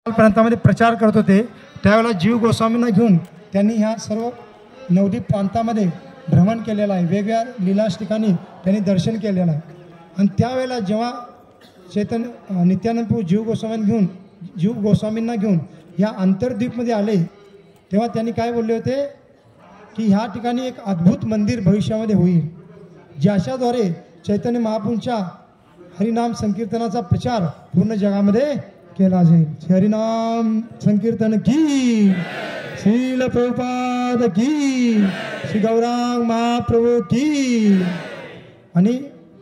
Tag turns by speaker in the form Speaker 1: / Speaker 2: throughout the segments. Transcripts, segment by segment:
Speaker 1: प्रांतामध्ये प्रचार करत होते त्यावेळेला जीव गोस्वामींना घेऊन त्यांनी ह्या सर्व नवद्वीप प्रांतामध्ये भ्रमण केलेलं आहे। वेगवेगळ्या लीलाश ठिकाणी त्यांनी दर्शन केलेलं आहे। आणि त्यावेळेला जेव्हा चैतन्य नित्यानंद प्रभू जीव गोस्वामींना घेऊन ह्या अंतर्द्वीपमध्ये आले तेव्हा त्यांनी काय बोलले होते की ह्या ठिकाणी एक अद्भुत मंदिर भविष्यामध्ये होईल, ज्याच्याद्वारे चैतन्य महाप्रभूंच्या हरिनाम संकीर्तनाचा प्रचार पूर्ण जगामध्ये केला जाईल। हरिनाम संकीर्तन की, श्रील प्रभुपाद की, श्री गौरांग महाप्रभू की। आणि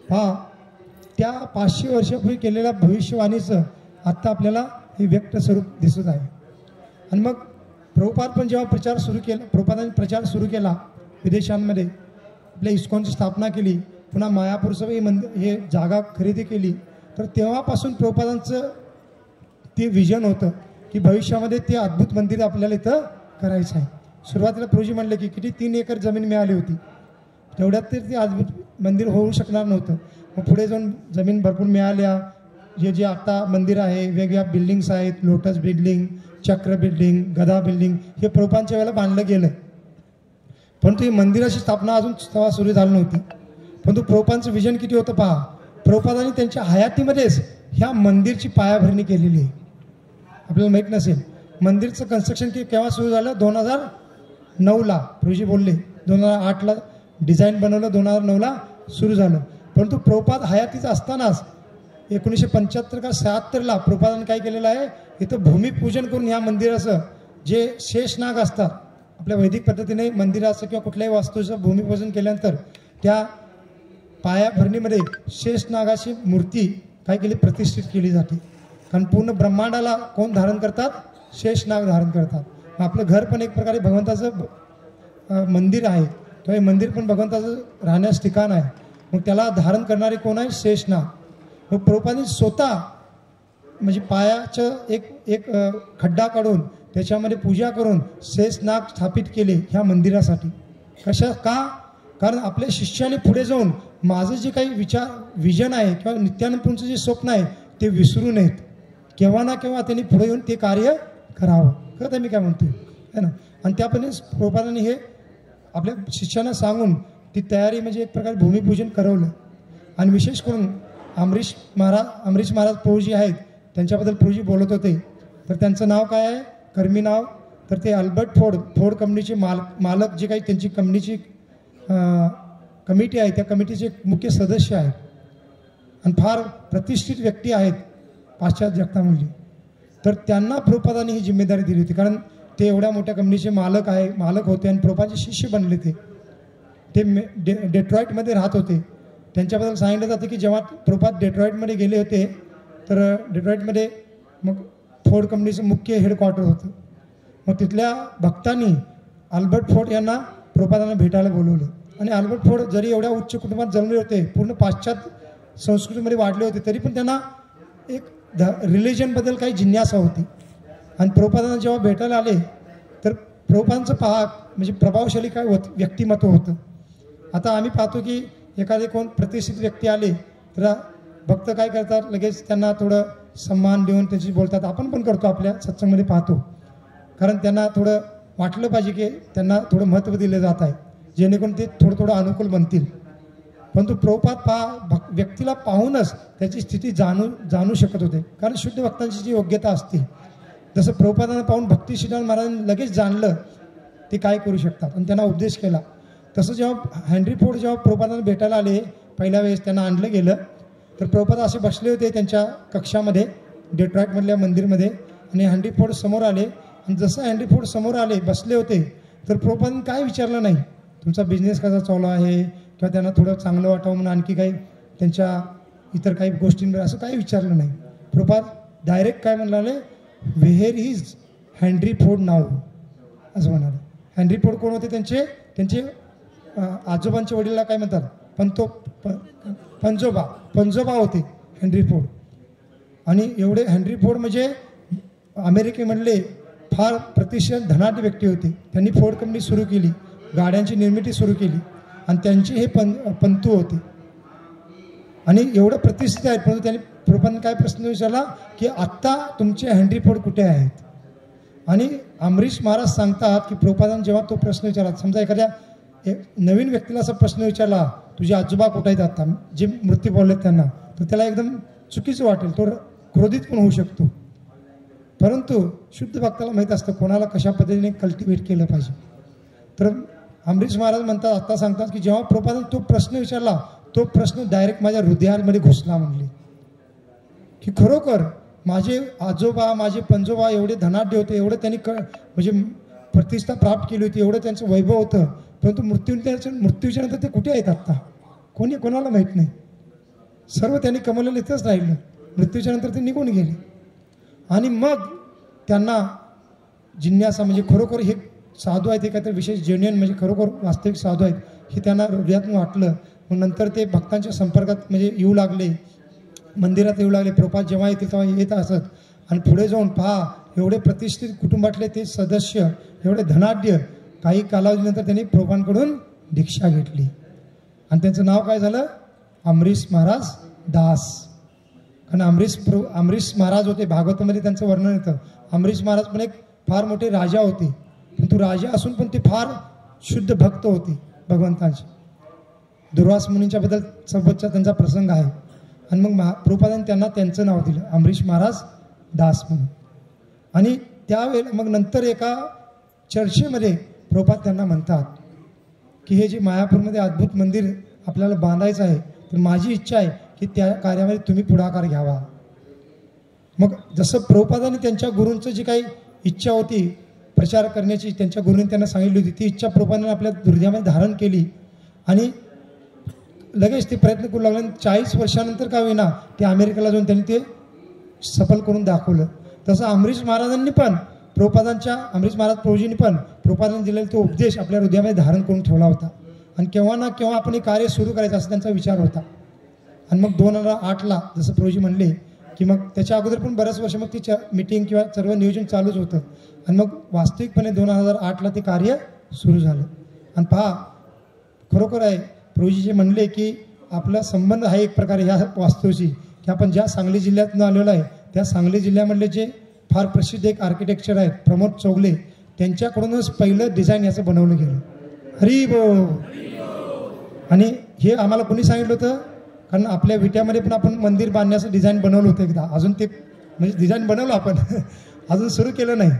Speaker 1: त्या 500 वर्षापूर्वी केलेल्या भविष्यवाणीचं आत्ता आपल्याला हे व्यक्त स्वरूप दिसत आहे। आणि मग प्रभुपाद पण जेव्हा प्रभुपादांनी प्रचार सुरू केला विदेशांमध्ये, आपल्या इस्कॉनची स्थापना केली, पुन्हा मायापूरचं हे जागा खरेदी केली, तर तेव्हापासून प्रभुपादांचं ते विजन होतं की भविष्यामध्ये ते अद्भुत मंदिर आपल्याला इथं करायचं आहे। सुरुवातीला प्रभूजी म्हणले की किती 3 एकर जमीन मिळाली होती, तेवढ्यात तर ते अद्भुत मंदिर होऊ शकणार नव्हतं। मग पुढे जाऊन जमीन भरपूर मिळाल्या, जे आता मंदिर आहे, वेगवेगळ्या बिल्डिंग्स आहेत, लोटस बिल्डिंग, चक्र बिल्डिंग, गदा बिल्डिंग, हे प्रभुपादांच्या वेळेला बांधलं गेलं। परंतु ही मंदिराची स्थापना अजून तेव्हा सुरू झाली नव्हती। परंतु प्रभुपादांचं विजन किती होतं पहा, प्रभुपादांनी त्यांच्या हयातीमध्येच ह्या मंदिरची पायाभरणी केलेली आहे। आपल्याला माहीत नसेल मंदिरचं कन्स्ट्रक्शन केव्हा सुरू झालं, 2009ला प्रभूजी बोलले, 2008ला डिझाईन बनवलं, 2009ला सुरू झालं। परंतु प्रभुपाद हयातीच असतानाच 1975 का 76ला प्रभुपादांनी काय केलेलं आहे, इथं भूमिपूजन करून ह्या मंदिराचं जे शेषनाग असतात, आपल्या वैदिक पद्धतीने मंदिराचं किंवा कुठल्याही वास्तूचं भूमिपूजन केल्यानंतर त्या पायाभरणीमध्ये शेषनागाची मूर्ती काय केली, प्रतिष्ठित केली जाते। कारण पूर्ण ब्रह्मांडाला कोण धारण करतात, शेषनाग धारण करतात। आपलं घर पण एक प्रकारे भगवंताचं मंदिर आहे, किंवा हे मंदिर पण भगवंताचं राहण्यास ठिकाण आहे। मग त्याला धारण करणारे कोण आहे, शेषनाग। मग प्रभुपादांनी स्वतः म्हणजे पायाचं एक खड्डा काढून त्याच्यामध्ये पूजा करून शेषनाग स्थापित केले ह्या मंदिरासाठी। का? कारण आपल्या शिष्याने पुढे जाऊन माझं जे काही विजन आहे किंवा नित्यानंद प्रभूंचं जे स्वप्न आहे ते विसरू नयेत, केव्हा ना केव्हा त्यांनी पुढे येऊन ते कार्य करावं। कळत मी काय म्हणतो है ना। आणि त्यापणे प्रभुपादांनी हे आपल्या शिष्यांना सांगून ती तयारी म्हणजे एक प्रकारे भूमिपूजन करवलं। आणि विशेष करून अमरीश महाराज प्रभूजी आहेत, त्यांच्याबद्दल प्रभूजी बोलत होते, तर त्यांचं नाव काय आहे, कर्मी नाव, तर ते अल्बर्ट फोर्ड कंपनीचे मालक जे काही त्यांची कंपनीची कमिटी आहे त्या कमिटीचे मुख्य सदस्य आहेत आणि फार प्रतिष्ठित व्यक्ती आहेत पाश्चात्य जगतामधली। तर त्यांना प्रभुपादांनी ही जिम्मेदारी दिली होती, कारण ते एवढ्या मोठ्या कंपनीचे मालक होते आणि प्रभुपादांचे शिष्य बनले। ते डेट्रॉईटमध्ये राहत होते। त्यांच्याबद्दल सांगितलं जातं की जेव्हा प्रभुपाद डेट्रॉईटमध्ये गेले होते तर डेट्रॉईटमध्ये मग फोर्ड कंपनीचं मुख्य हेडक्वार्टर होतं। मग तिथल्या भक्तांनी अल्बर्ट फोर्ड यांना प्रभुपादांना भेटायला बोलवलं। आणि अल्बर्ट फोर्ड जरी एवढ्या उच्च कुटुंबात जन्मले होते, पूर्ण पाश्चात्य संस्कृतीमध्ये वाढले होते, तरी पण त्यांना एक रिलिजनबद्दल काही जिज्ञासा होती। आणि प्रभुपादांना जेव्हा भेटायला आले तर प्रभुपादांचं म्हणजे प्रभावशाली काय व्यक्तिमत्व होतं। आता आम्ही पाहतो की एखादे कोण प्रतिष्ठित व्यक्ती आले तर भक्त काय करतात, लगेच त्यांना थोडं सन्मान देऊन त्याची बोलतात। आपण पण करतो, आपल्या सत्संगमध्ये पाहतो, कारण त्यांना थोडं वाटलं पाहिजे की त्यांना थोडं महत्त्व दिलं जात आहे, जेणेकरून ते थोडं अनुकूल बनतील। परंतु प्रभुपाद व्यक्तीला पाहूनच त्याची स्थिती जाणू शकत होते, कारण शुद्ध भक्तांची जी योग्यता असते, जसं प्रभुपादांना पाहून भक्ती सिद्धांत महाराजांनी लगेच जाणलं ते काय करू शकतात आणि त्यांना उपदेश केला। तसं जेव्हा हेनरी फोर्ड जेव्हा प्रभुपादांना भेटायला आले पहिल्या वेळेस, त्यांना आणलं गेलं तर प्रभुपाद असे बसले होते त्यांच्या कक्षामध्ये डेट्रॉईटमधल्या मंदिरमध्ये, आणि हेनरी फोर्ड समोर आले। आणि जसं हेनरी फोर्ड समोर आले बसले होते तर प्रभुपादांनी काय विचारलं नाही, तुमचा बिझनेस कसा चालू आहे किंवा त्यांना थोडं चांगलं वाटावं म्हणून आणखी काही त्यांच्या इतर काही गोष्टींवर असं काही विचारलं नाही। प्रभुपाद डायरेक्ट काय म्हणाले, वेअर इज हेनरी फोर्ड नाव, असं म्हणाले। हेनरी फोर्ड कोण होते, त्यांचे आजोबांच्या वडिलांना काय म्हणतात, पंजोबा होते हेनरी फोर्ड। आणि एवढे हेनरी फोर्ड म्हणजे अमेरिकेमधले फार प्रतिष्ठित धनाढ्य व्यक्ती होते। त्यांनी फोर्ड कंपनी सुरू केली, गाड्यांची निर्मिती सुरू केली, आणि त्यांचे हे पंतू होते आणि एवढं प्रतिष्ठित आहेत, परंतु त्यांनी प्रभूपादांनी काय प्रश्न विचारला की आत्ता तुमचे हेनरी फोर्ड कुठे आहेत. आणि अमरीश महाराज सांगतात की प्रभूपादांनी जेव्हा तो प्रश्न विचारला, समजा एखाद्या एक नवीन व्यक्तीला असा प्रश्न विचारला तुझे आजोबा कुठे आहेत आता, जे मृत्यू पावलेत त्यांना, तर त्याला एकदम चुकीचं वाटेल, तो क्रोधित पण होऊ शकतो. परंतु शुद्ध भक्ताला माहीत असतं कोणाला कशा पद्धतीने कल्टिवेट केलं पाहिजे. तर अमरीश महाराज म्हणतात, आता सांगतात की जेव्हा प्रभूपादांनी तो प्रश्न विचारला, तो प्रश्न डायरेक्ट माझ्या हृदयामध्ये घुसला. म्हणले की खरोखर माझे आजोबा, माझे पंजोबा एवढे धनाढ्य होते, एवढं त्यांनी म्हणजे प्रतिष्ठा प्राप्त केली होती, एवढं त्यांचं वैभव होतं, परंतु मृत्यूच्या नंतर ते कुठे आहेत आत्ता, कोणाला माहीत नाही. सर्व त्यांनी कमवलेलं इथंच राहिलं, मृत्यूच्या नंतर ते निघून गेले. आणि मग त्यांना जिज्ञासा, म्हणजे खरोखर हे साधू आहेत, हे काहीतरी विशेष जेन्युइन म्हणजे खरोखर वास्तविक साधू आहेत हे त्यांना हृदयातून वाटलं. मग नंतर ते भक्तांच्या संपर्कात म्हणजे येऊ लागले, मंदिरात येऊ लागले. प्रभुपाद जेव्हा येतील तेव्हा येत असत. आणि पुढे जाऊन पहा, एवढे प्रतिष्ठित कुटुंबातले ते सदस्य, एवढे धनाढ्य, काही कालावधीनंतर त्यांनी प्रभुपादांकडून दीक्षा घेतली. आणि त्यांचं नाव काय झालं, अमरीश महाराज दास. कारण अमरीश महाराज होते, भागवतामध्ये त्यांचं वर्णन येतं. अमरीश महाराज पण एक फार मोठे राजा होते, परंतु राजा असून पण ते फार शुद्ध भक्त होते भगवंतांचे. दुर्वास मुनींच्या बद्दल सोबतचा त्यांचा प्रसंग आहे. आणि मग प्रभुपादांनी त्यांना त्यांचं नाव दिलं, अमरीश महाराज दास म्हणून. आणि त्यावेळेला मग नंतर एका चर्चेमध्ये प्रभुपाद त्यांना म्हणतात की हे जे मायापूरमध्ये अद्भुत मंदिर आपल्याला बांधायचं आहे, तर माझी इच्छा आहे की त्या कार्यामध्ये तुम्ही पुढाकार घ्यावा. मग जसं प्रभुपादांनी त्यांच्या गुरूंचं जी काही इच्छा होती प्रचार करण्याची, त्यांच्या गुरूंनी त्यांना सांगितली होती, ती इच्छा प्रभुपादांनी आपल्या हृदयामध्ये धारण केली. आणि लगेच ते प्रयत्न करू लागले. 40 वर्षानंतर का होईना ते अमेरिकेला जाऊन त्यांनी ते सफल करून दाखवलं. तसं अमरीश महाराजांनी पण अमरीश महाराज प्रभूजींनी पण प्रभुपादांनी दिलेला तो उपदेश आपल्या हृदयामध्ये धारण करून ठेवला होता. आणि केव्हा ना केव्हा आपण हे कार्य सुरू करायचं असं त्यांचा विचार होता. आणि मग 2008ला जसं प्रभूजी म्हणले की मग त्याच्या अगोदर पण बऱ्याच वर्ष मग ती मीटिंग किंवा सर्व नियोजन चालूच होतं. आणि मग वास्तविकपणे 2008ला ते कार्य सुरू झालं. आणि पहा, खरोखर आहे प्रभूजी जे म्हणले की आपला संबंध आहे एक प्रकारे ह्या वास्तूशी, की आपण ज्या सांगली जिल्ह्यातून आलेलो आहे, त्या सांगली जिल्ह्यामधले जे फार प्रसिद्ध एक आर्किटेक्चर आहेत प्रमोद चौगले, त्यांच्याकडूनच पहिलं डिझाईन याचं बनवलं गेलं. हरी बोल. आणि हे आम्हाला कोणी सांगितलं होतं, कारण आपल्या विट्यामध्ये पण आपण मंदिर बांधण्याचं डिझाईन बनवलं होतं एकदा. अजून ते म्हणजे डिझाईन बनवलं आपण अजून सुरू केलं नाही.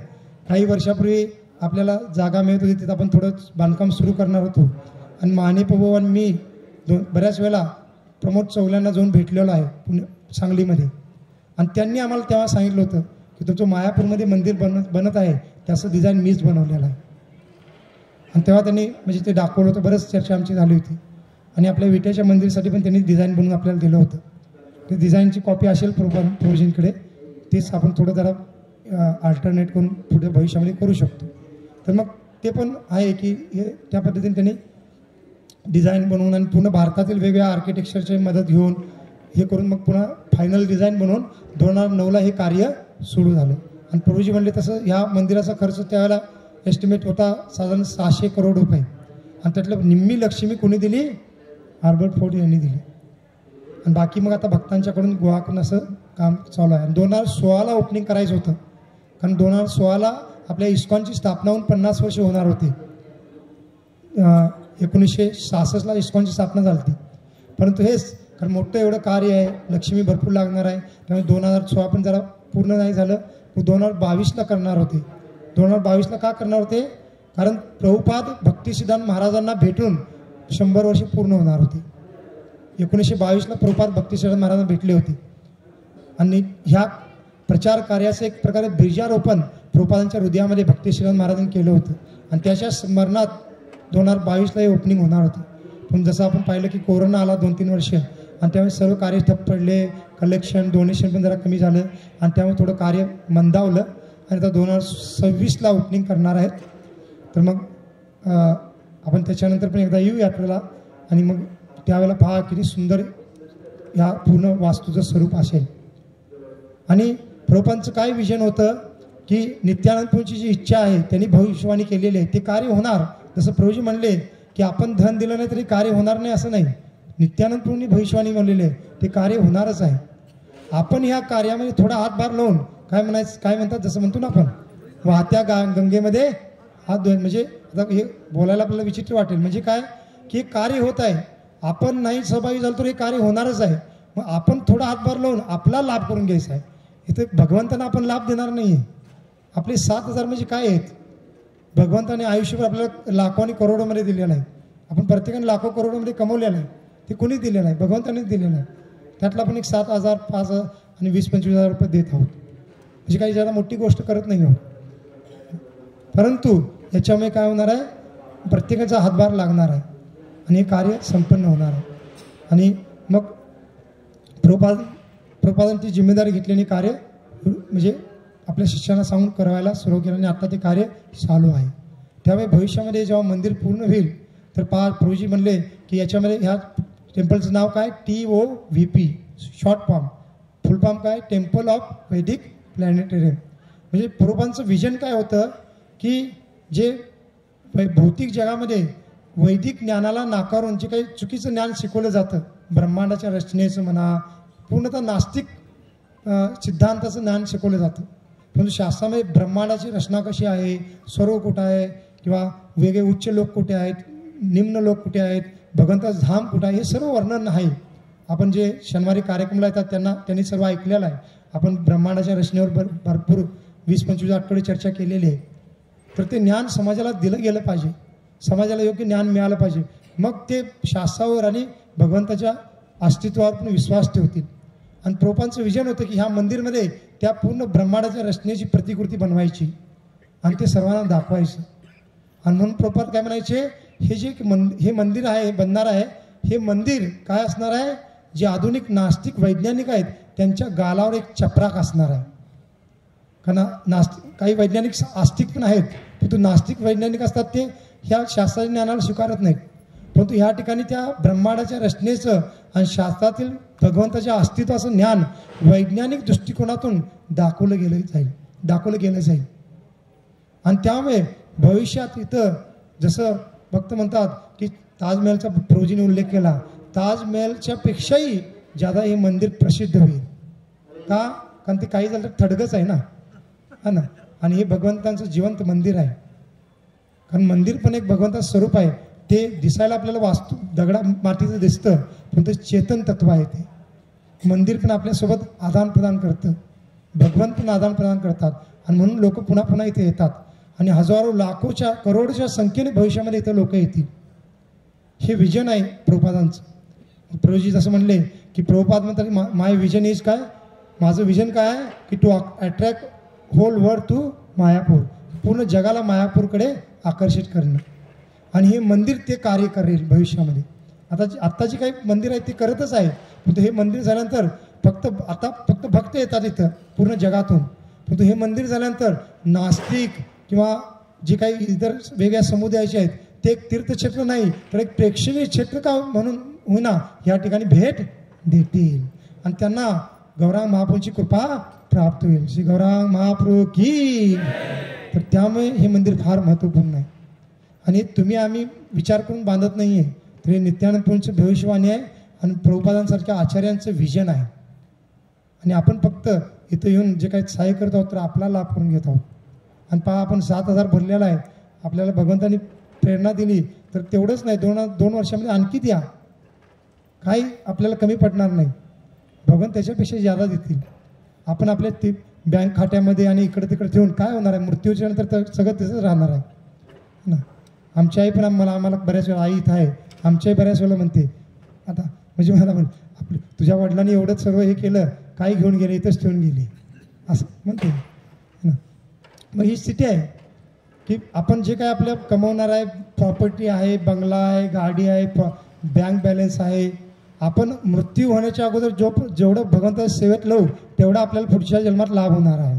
Speaker 1: काही वर्षापूर्वी आपल्याला जागा मिळत होती, तिथं आपण थोडं बांधकाम सुरू करणार होतो. आणि माने प्रभू आणि मी बऱ्याच वेळेला प्रमोद चौगल्यांना जाऊन भेटलेलो आहे सांगलीमध्ये. आणि त्यांनी आम्हाला तेव्हा सांगितलं होतं की तुमचं मायापूरमध्ये मंदिर बनत आहे, त्याचं डिझाईन मीच बनवलेलं आहे. आणि तेव्हा त्यांनी म्हणजे ते दाखवलं होतं. बरंच चर्चा आमची झाली होती. आणि आपल्या विट्याच्या मंदिरासाठी पण त्यांनी डिझाईन बनवून आपल्याला दिलं होतं. ते डिझाईनची कॉपी असेल प्रभूजींकडे, तेच आपण थोडं जरा अल्टरनेट करून पुढे भविष्यामध्ये करू शकतो. तर मग ते पण आहे की हे त्या पद्धतीने त्यांनी डिझाईन बनवून आणि पूर्ण भारतातील वेगवेगळ्या आर्किटेक्चरची मदत घेऊन हे करून मग पुन्हा फायनल डिझाईन बनवून 2009ला हे कार्य सुरू झालं. आणि प्रभूजी म्हणले तसं ह्या मंदिराचा खर्च त्यावेळेला एस्टिमेट होता साधारण 600 करोड रुपये. आणि त्यातलं निम्मी लक्ष्मी कोणी दिली, हर्बर्ट फोर्ड यांनी दिली. आणि बाकी मग आता भक्तांच्याकडून गोळा करून असं काम चालू आहे. 2016ला ओपनिंग करायचं होतं, कारण 2016ला आपल्या इस्कॉनची स्थापना होऊन 50 वर्ष होणार होते. 1966ला इस्कॉनची स्थापना झाली होती. परंतु हेच कारण मोठं एवढं कार्य आहे, लक्ष्मी भरपूर लागणार आहे, त्यामुळे 2016 पण जरा पूर्ण नाही झालं. 2022ला करणार होते. 2022ला का करणार होते, कारण प्रभुपाद भक्तिसिद्धांत महाराजांना भेटून 100 वर्ष पूर्ण होणार होते. 1922ला प्रभुपाद भक्तिसिद्धांत महाराजांना भेटले होते. आणि ह्या प्रचार कार्याचं एक प्रकारे बीजारोपण प्रभुपादांच्या हृदयामध्ये भक्तिसिद्धांत महाराजांनी केलं होतं. आणि त्याच्या स्मरणात 2022ला हे ओपनिंग होणार होते. पण जसं आपण पाहिलं की कोरोना आला 2-3 वर्ष, आणि त्यामुळे सर्व कार्य ठप्प पडले, कलेक्शन डोनेशन पण जरा कमी झालं, आणि त्यामुळे थोडं कार्य मंदावलं. आणि आता 2026ला ओपनिंग करणार आहेत. तर मग आपण त्याच्यानंतर पण एकदा येऊ यात्रेला. आणि मग त्यावेळेला पहा किती सुंदर ह्या पूर्ण वास्तूचं स्वरूप असेल. आणि प्रभुपादांचं काय विजन होतं की नित्यानंद प्रभूंची जी इच्छा आहे त्यांनी भविष्यवाणी केलेली आहे, ते कार्य होणार. जसं प्रभूजी म्हणले की आपण धन दिलं नाही तरी कार्य होणार नाही असं नाही. नित्यानंद प्रभूंनी भविष्यवाणी म्हणलेली आहे, ते कार्य होणारच आहे. आपण ह्या कार्यामध्ये थोडा हातभार लावून काय म्हणायचं, काय म्हणतात, जसं म्हणतो ना आपण वाहत्या गंगेमध्ये हात धुवायचे. म्हणजे आता हे बोलायला आपल्याला विचित्र वाटेल, म्हणजे काय की हे कार्य होत आहे, आपण नाही सहभागी झालो तर हे कार्य होणारच आहे. मग आपण थोडा हातभार लावून आपला लाभ करून घ्यायचा आहे. इथे भगवंतांना आपण लाभ देणार नाही आहे. आपले 7,000 म्हणजे काय आहेत, भगवंताने आयुष्यभर आपल्याला लाखो आणि करोडोमध्ये दिलेलं आहे. आपण प्रत्येकाने लाखो करोडोमध्ये कमवलेलं आहे, ते कोणी दिलेलं आहे, भगवंतानेच दिलेलं आहे. त्यातला आपण एक 7,000 5,000 आणि 20-25,000 रुपये देत आहोत, म्हणजे काही ज्यादा मोठी गोष्ट करत नाही आहोत. परंतु याच्यामुळे काय होणार आहे, प्रत्येकाचा हातभार लागणार आहे आणि हे कार्य संपन्न होणार आहे. आणि मग प्रभुपादांची जिम्मेदारी घेतल्याने कार्य म्हणजे आपल्या शिष्यांना सांगून करायला सुरू केलं आणि आता ते कार्य चालू आहे. त्यामुळे भविष्यामध्ये जेव्हा मंदिर पूर्ण होईल तर प्रभूजी म्हणले की याच्यामध्ये ह्या टेम्पलचं नाव काय, TOVP शॉर्ट फॉर्म, फुल फॉर्म काय, टेम्पल ऑफ वैदिक प्लॅनेटरियम. म्हणजे प्रभुपादांचं विजन काय होतं की जे भौतिक जगामध्ये वैदिक ज्ञानाला नाकारून जे काही चुकीचं ज्ञान शिकवलं जातं, ब्रह्मांडाच्या रचनेचं म्हणा, पूर्णतः नास्तिक सिद्धांताचं ज्ञान शिकवलं जातं. परंतु शास्त्रामध्ये ब्रह्मांडाची रचना कशी आहे, स्वर्ग कुठं आहे, किंवा वेगळे उच्च लोक कुठे आहेत, निम्न लोक कुठे आहेत, भगवंताचं धाम कुठं आहे, हे सर्व वर्णन आहे. आपण जे शनिवारी कार्यक्रमला येतात त्यांनी सर्व ऐकलेलं आहे. आपण ब्रह्मांडाच्या रचनेवर भरपूर 20-25 आठवडे चर्चा केलेली आहे. तर ते ज्ञान समाजाला दिलं गेलं पाहिजे, समाजाला योग्य ज्ञान मिळालं पाहिजे. मग ते शास्त्रावर आणि भगवंताच्या अस्तित्वावर पण विश्वास ठेवतील. आणि प्रभुपादांचं विजन होतं की ह्या मंदिरमध्ये त्या पूर्ण ब्रह्मांडाच्या रचनेची प्रतिकृती बनवायची आणि ते सर्वांना दाखवायचं. आणि म्हणून प्रभुपाद काय म्हणायचे, हे जे हे मंदिर आहे, बनणार आहे, हे मंदिर काय असणार आहे, जे आधुनिक नास्तिक वैज्ञानिक आहेत त्यांच्या गालावर एक चपराक असणार आहे. कारण काही वैज्ञानिक आस्तिक पण आहेत, परंतु नास्तिक वैज्ञानिक असतात ते ह्या शास्त्राच्या ज्ञानाला स्वीकारत नाहीत. परंतु ह्या ठिकाणी त्या ब्रह्मांडाच्या रचनेचं आणि शास्त्रातील भगवंताच्या अस्तित्वाचं ज्ञान वैज्ञानिक दृष्टिकोनातून दाखवलं गेलं जाईल. आणि त्यामुळे भविष्यात इथं जसं भक्त म्हणतात की ताजमहलचा प्रभूजीने उल्लेख केला, ताजमहलच्या पेक्षाही ज्यादा हे मंदिर प्रसिद्ध होईल. का? कारण ते काही झालं तर थडगच आहे ना, हा ना. आणि हे भगवंतांचं जिवंत मंदिर आहे. कारण मंदिर पण एक भगवंताचं स्वरूप आहे. ते दिसायला आपल्याला वास्तू दगडा मातीचं दिसतं, पण ते चेतन तत्व आहे. ते मंदिर पण आपल्यासोबत आदान प्रदान करतं, भगवंत पण आदान प्रदान करतात. आणि म्हणून लोक पुन्हा पुन्हा इथे येतात आणि हजारो लाखोच्या करोडच्या संख्येने भविष्यामध्ये इथं लोक येतील. हे विजन आहे प्रभुपादांचं. प्रभूजी जसं म्हणले की प्रभुपाद म्हणतात माय विजन इज काय, माझं विजन काय आहे की to attract whole world to Mayapur, पूर्ण जगाला मायापूरकडे आकर्षित करणं. आणि हे मंदिर ते कार्य करेल भविष्यामध्ये. आता जी काही मंदिर आहे ते करतच आहे, परंतु हे मंदिर झाल्यानंतर फक्त भक्त येतात इथं पूर्ण जगातून. परंतु हे मंदिर झाल्यानंतर नास्तिक किंवा जे काही इतर वेगळ्या समुदायाचे आहेत ते एक तीर्थक्षेत्र नाही तर एक प्रेक्षणीय क्षेत्र का म्हणून होईना या ठिकाणी भेट देतील आणि त्यांना गौरांग महाप्रभूंची कृपा प्राप्त होईल. श्री गौरांग महाप्रभू की. तर त्यामुळे हे मंदिर फार महत्त्वपूर्ण आहे. आणि तुम्ही आम्ही विचार करून बांधत नाही आहे, तर हे नित्यानंद प्रभूंचं भविष्यवाणी आहे आणि प्रभुपादांसारख्या आचार्यांचं विजन आहे. आणि आपण फक्त इथं येऊन जे काही सहाय्य करत आहोत तर आपला लाभ करून घेत आहोत. आणि पहा आपण 7,000 भरलेला आहे. आपल्याला भगवंतांनी प्रेरणा दिली तर तेवढंच नाही, 2 वर्षामध्ये आणखी द्या, काही आपल्याला कमी पडणार नाही. भगवंत त्याच्यापेक्षा जादा देतील. आपण आपल्या ते बँक खात्यामध्ये आणि इकडे तिकडे ठेवून काय होणार आहे, मृत्यूच्या नंतर तर सगळं तसंच राहणार आहे ना. आमची आई पण आम्हाला बऱ्याच वेळा, आई इथं आहे, आमची आई बऱ्याच वेळेला म्हणते आता, म्हणजे मला म्हण तुझ्या वडिलांनी एवढंच सर्व हे केलं, काय घेऊन गेले, इथंच ठेवून गेले असं म्हणते ना. मग ही स्थिती आहे की आपण जे काय आपल्या कमवणार आहे, प्रॉपर्टी आहे, बंगला आहे, गाडी आहे, बँक बॅलन्स आहे, आपण मृत्यू होण्याच्या अगोदर जेवढं भगवंताच्या सेवेत लावू तेवढा आपल्याला पुढच्या जन्मात लाभ होणार आहे.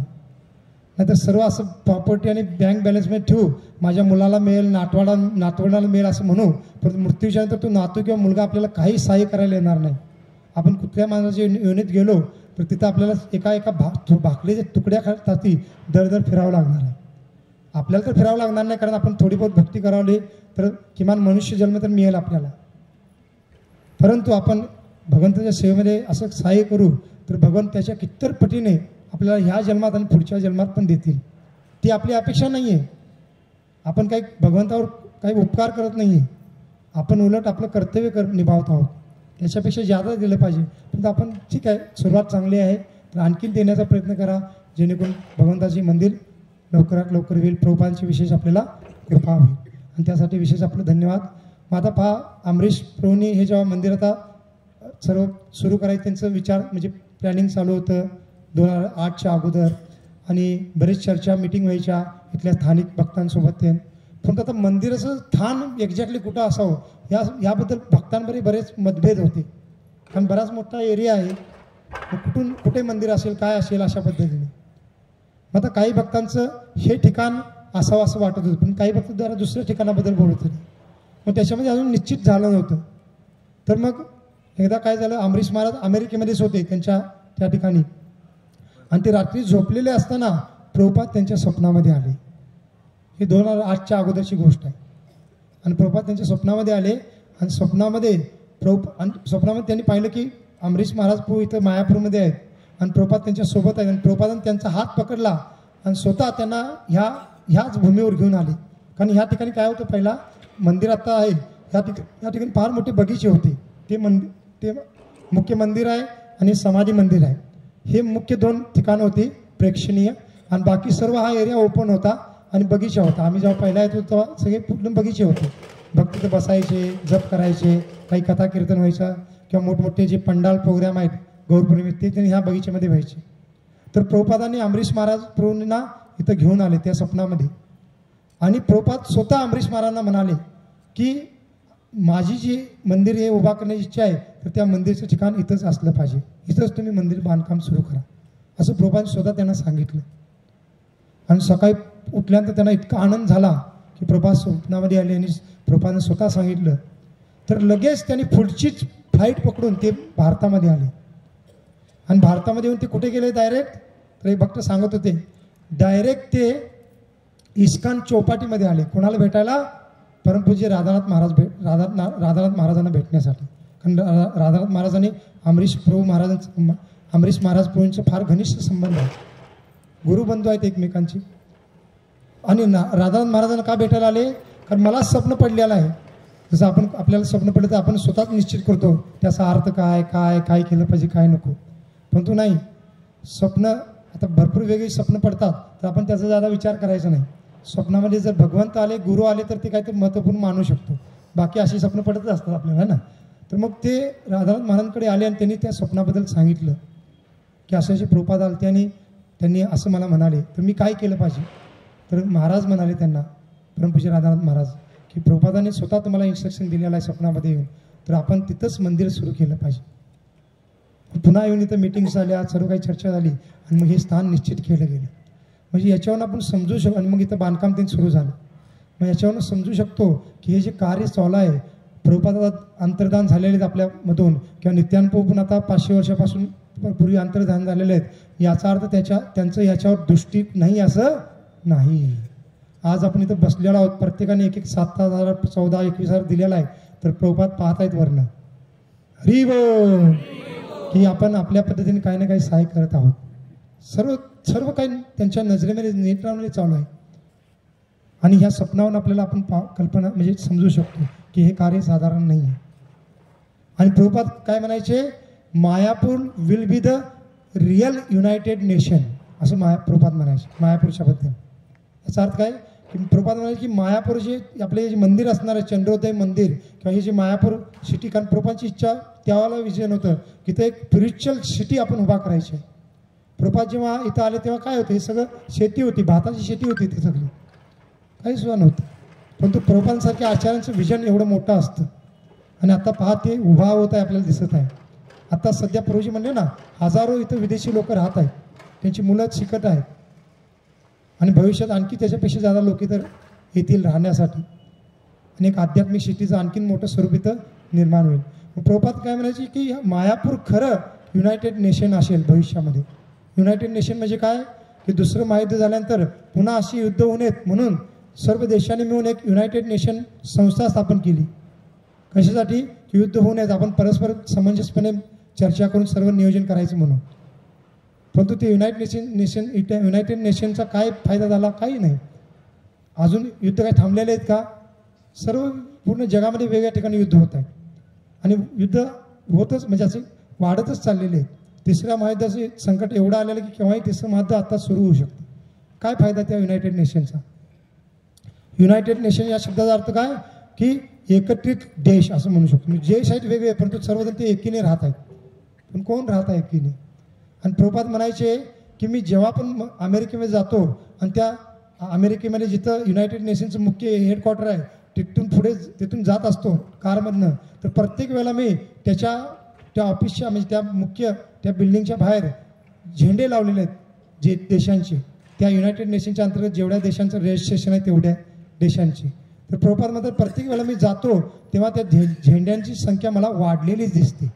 Speaker 1: नाहीतर सर्व असं प्रॉपर्टी आणि बँक बॅलन्समध्ये ठेवू, माझ्या मुलाला मिळेल, नातवंडाला मिळेल असं म्हणू, पण मृत्यूच्या नंतर तो नातू किंवा मुलगा आपल्याला काही सहाय्य करायला येणार नाही. आपण कुठल्या माणसाच्या योनीत गेलो तर तिथं आपल्याला एका भाकरीच्या तुकड्या खाती दर फिरावं लागणार आहे. आपल्याला तर फिरावं लागणार नाही, कारण आपण थोडी बहुत भक्ती करावली तर किमान मनुष्य जन्म तर मिळेल आपल्याला. परंतु आपण भगवंताच्या सेवेमध्ये असं सहाय्य करू तर भगवान त्याच्या कित्तर पटीने आपल्याला ह्या जन्मात आणि पुढच्या जन्मात पण देतील. ती आपली अपेक्षा नाही आहे. आपण काही भगवंतावर काही उपकार करत नाही आहे. आपण उलट आपलं कर्तव्य निभावत आहोत. त्याच्यापेक्षा जादा दिलं पाहिजे. पण आपण ठीक आहे, सुरुवात चांगली आहे, तर आणखीन देण्याचा प्रयत्न करा, जेणेकरून भगवंताची मंदिर लवकरात लवकर होईल. प्रभुपादांची विशेष आपल्याला कृपा होईल आणि त्यासाठी विशेष आपलं धन्यवाद. मग आता पहा, अमरीश प्रभूंनी हे जेव्हा मंदिर आता सर्व सुरू करायचं त्यांचं विचार म्हणजे प्लॅनिंग चालू होतं 2008च्या अगोदर आणि बरेच चर्चा मीटिंग व्हायच्या इथल्या स्थानिक भक्तांसोबत. ते पण आता मंदिराचं स्थान एक्झॅक्टली कुठं असावं याबद्दल भक्तांमध्ये बरेच मतभेद होते. कारण बराच मोठा एरिया आहे, कुठे मंदिर असेल काय असेल अशा पद्धतीने. मग आता काही भक्तांचं हे ठिकाण असावं असं वाटत होतं, पण काही भक्त जरा दुसऱ्या ठिकाणाबद्दल बोलत होते. मग त्याच्यामध्ये अजून निश्चित झालं नव्हतं. तर मग एकदा काय झालं, अमरीश महाराज अमेरिकेमध्येच होते त्यांच्या त्या ठिकाणी आणि ते रात्री झोपलेले असताना प्रभुपाद त्यांच्या स्वप्नामध्ये आले. हे 2008च्या अगोदरची गोष्ट आहे. आणि प्रभुपाद त्यांच्या स्वप्नामध्ये आले आणि स्वप्नामध्ये त्यांनी पाहिलं की अमरीश महाराज प्रभू इथं मायापूरमध्ये आहेत आणि प्रभुपाद त्यांच्यासोबत आहेत. आणि प्रभुपादांनी त्यांचा हात पकडला आणि स्वतः त्यांना ह्याच भूमीवर घेऊन आले. कारण ह्या ठिकाणी काय होतं, पहिला मंदिर आता आहे या ठिकाणी फार मोठे बगीचे होते. ते मुख्य मंदिर आहे आणि समाधी मंदिर आहे. हे मुख्य 2 ठिकाणं होती प्रेक्षणीय आणि बाकी सर्व हा एरिया ओपन होता आणि बगीचा होता. आम्ही जेव्हा पहिला येतो तेव्हा सगळे पूर्ण बगीचे होते. भक्त तिथे बसायचे, जप करायचे, काही कथा कीर्तन व्हायचं किंवा मोठमोठे जे पंडाल प्रोग्राम आहेत गौरपौर्णिमेत ते त्यांनी ह्या बगीच्यामध्ये व्हायचे. तर प्रभुपादांनी अमरीश महाराज प्रभूंना इथं घेऊन आले त्या स्वप्नामध्ये आणि प्रभुपाद स्वतः अमरीश महाराजांना म्हणाले की माझी जी मंदिर हे उभा करण्याची इच्छा आहे तर त्या मंदिरचं ठिकाण इथंच असलं पाहिजे, इथंच तुम्ही मंदिर बांधकाम सुरू करा असं प्रभुपाद स्वतः त्यांना सांगितलं. आणि सकाळी उठल्यानंतर त्यांना इतका आनंद झाला की प्रभुपाद स्वप्नामध्ये आले आणि प्रभुपादांनी स्वतः सांगितलं. तर लगेच त्यांनी पुढचीच फ्लाईट पकडून ते भारतामध्ये आले आणि भारतामध्ये येऊन ते कुठे गेले डायरेक्ट, तर एक भक्त सांगत होते डायरेक्ट ते इस्कॉन चौपाटीमध्ये आले. कोणाला भेटायला, परमपूज्य राधानाथ महाराजांना भेटण्यासाठी. कारण राधानाथ महाराजांनी अमरीश महाराज प्रभूंचं फार घनिष्ठ संबंध आहे, गुरुबंधू आहेत एकमेकांची. आणि राधानाथ महाराजांना का भेटायला आले, कारण मला स्वप्न पडलेलं आहे. जसं आपल्याला स्वप्न पडलं तर आपण स्वतःच निश्चित करतो त्याचा अर्थ काय काय केलं पाहिजे काय नको. परंतु नाही, स्वप्न आता भरपूर वेगळी स्वप्न पडतात तर आपण त्याचा जादा विचार करायचा नाही. स्वप्नामध्ये जर भगवंत आले, गुरु आले तर ते काहीतरी महत्त्वपूर्ण मानू शकतो. बाकी अशी स्वप्न पडतच असतात आपल्याला ना. तर मग ते राधानाथ महाराजांकडे आले आणि त्यांनी त्या स्वप्नाबद्दल सांगितलं की असे प्रभुपाद आले आणि त्यांनी असं मला म्हणाले, तर मी काय केलं पाहिजे. तर महाराज म्हणाले त्यांना, परमपूज्य राधानाथ महाराज, की प्रभुपादांनी स्वतः तुम्हाला इन्स्ट्रक्शन दिलेलं आहे स्वप्नामध्ये येऊन, तर आपण तिथंच मंदिर सुरू केलं पाहिजे. पुन्हा येऊन इथं मीटिंग्स झाल्या, सर्व काही चर्चा झाली आणि मग हे स्थान निश्चित केलं गेलं. म्हणजे याच्यावरून आपण समजू शकतो आणि मग इथं बांधकाम ते सुरू झालं. मग याच्यावरून समजू शकतो की हे जे कार्य चालू आहे, प्रभुपादात अंतर्धान झालेले आहेत आपल्यामधून किंवा नित्यानंद पण आता 500 वर्षापासून पूर्वी अंतर्धान झालेले आहेत, याचा अर्थ त्यांचं याच्यावर दृष्टी नाही असं नाही. आज आपण इथं बसलेलो आहोत, प्रत्येकाने 7,000 14,000 21,000 दिलेला आहे, तर प्रभुपाद पाहत आहेत वरनं हरी बोल की आपण आपल्या पद्धतीने काही ना काही सहाय्य करत आहोत. सर्व काही त्यांच्या नजरेमध्ये नेत्रामध्ये चालू आहे. आणि ह्या स्वप्नावरून आपल्याला आपण कल्पना म्हणजे समजू शकतो की हे कार्य साधारण नाही आहे. आणि प्रभुपाद काय म्हणायचे, Mayapur will be the real united nation असं प्रभुपाद म्हणायचे मायापूरच्या बद्दल. याचा अर्थ काय की प्रभुपाद म्हणायचे की मायापूर जे आपले जे मंदिर असणार आहे, चंद्रोदय मंदिर किंवा हे जे मायापूर सिटी, कारण प्रभुपादांची इच्छा त्यावेळेला विजन होतं की ते एक स्पिरिच्युअल सिटी आपण उभा करायची आहे. प्रभुपाद जेव्हा इथं आले तेव्हा काय होतं, हे सगळं शेती होती, भाताची शेती होती इथे सगळी, काही सुद्धा नव्हतं. परंतु प्रभुपादांसारख्या आचार्यांचं विजन एवढं मोठं असतं. आणि आता पहा ते उभा होत आहे, आपल्याला दिसत आहे. आता सध्या पूर्वी म्हणले ना, हजारो इथं विदेशी लोक राहत आहेत, त्यांची मुलं शिकत आहेत आणि भविष्यात आणखी त्याच्यापेक्षा जादा लोक इथं येतील राहण्यासाठी आणि एक आध्यात्मिक सिटीचं आणखीन मोठं स्वरूप इथं निर्माण होईल. प्रभुपाद काय म्हणायचे की मायापूर खरं युनायटेड नेशन असेल भविष्यामध्ये. युनायटेड नेशन म्हणजे काय की दुसरं महायुद्ध झाल्यानंतर पुन्हा अशी युद्ध होऊ नयेत म्हणून सर्व देशांनी मिळून एक युनायटेड नेशन संस्था स्थापन केली. कशासाठी की युद्ध होऊ नयेत, आपण परस्पर समंजसपणे चर्चा करून सर्व नियोजन करायचं म्हणून. परंतु ते युनायटेड नेशनचा काय फायदा झाला? काही नाही. अजून युद्ध काय थांबलेले आहेत का? सर्व पूर्ण जगामध्ये वेगवेगळ्या ठिकाणी युद्ध होत आहे आणि युद्ध होतच म्हणजे असे वाढतच चाललेले आहेत. तिसऱ्या महायुद्धाचे संकट एवढं आलेलं की केव्हाही तिसरं महायुद्ध आता सुरू होऊ शकतं. काय फायदा त्या युनायटेड नेशनचा? युनायटेड नेशन या शब्दाचा अर्थ काय की एकत्रित देश असं म्हणू शकतो. म्हणजे देश आहेत वेगळे परंतु सर्वजण ते एकीने राहत आहेत. पण कोण राहत आहे एकीने? आणि प्रभुपाद म्हणायचे की मी जेव्हा पण अमेरिकेमध्ये जातो आणि त्या अमेरिकेमध्ये जिथं युनायटेड नेशनचं मुख्य हेडक्वार्टर आहे तिथून जात असतो कारमधनं, तर प्रत्येक वेळेला मी त्या ऑफिसच्या म्हणजे त्या बिल्डिंगच्या बाहेर झेंडे लावलेले आहेत जे देशांचे, त्या युनायटेड नेशनच्या अंतर्गत जेवढ्या देशांचं रजिस्ट्रेशन आहे तेवढ्या देशांची. तर प्रभुपाद म्हणतात प्रत्येक वेळेला मी जातो तेव्हा त्या झेंड्यांची संख्या मला वाढलेलीच दिसते.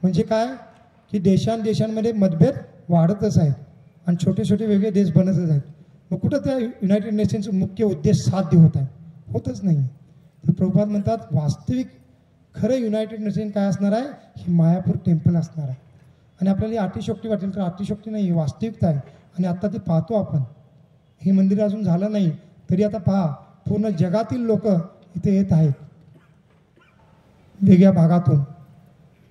Speaker 1: म्हणजे काय की देशांमध्ये मतभेद वाढतच आहेत आणि छोटे छोटे वेगळे देश बनतच आहेत. मग कुठं त्या युनायटेड नेशनचं मुख्य उद्देश साध्य होत आहे? होतच नाही. तर प्रभुपाद म्हणतात वास्तविक खरं युनायटेड नेशन काय असणार आहे? ही मायापूर टेम्पल असणार आहे. आणि आपल्याला ही अतिशयोक्ती वाटेल तर अतिशयोक्ती नाही, वास्तविकता आहे. आणि आत्ता ते पाहतो आपण. हे मंदिर अजून झालं नाही तरी आता पहा पूर्ण जगातील लोक इथे येत आहेत वेगळ्या भागातून.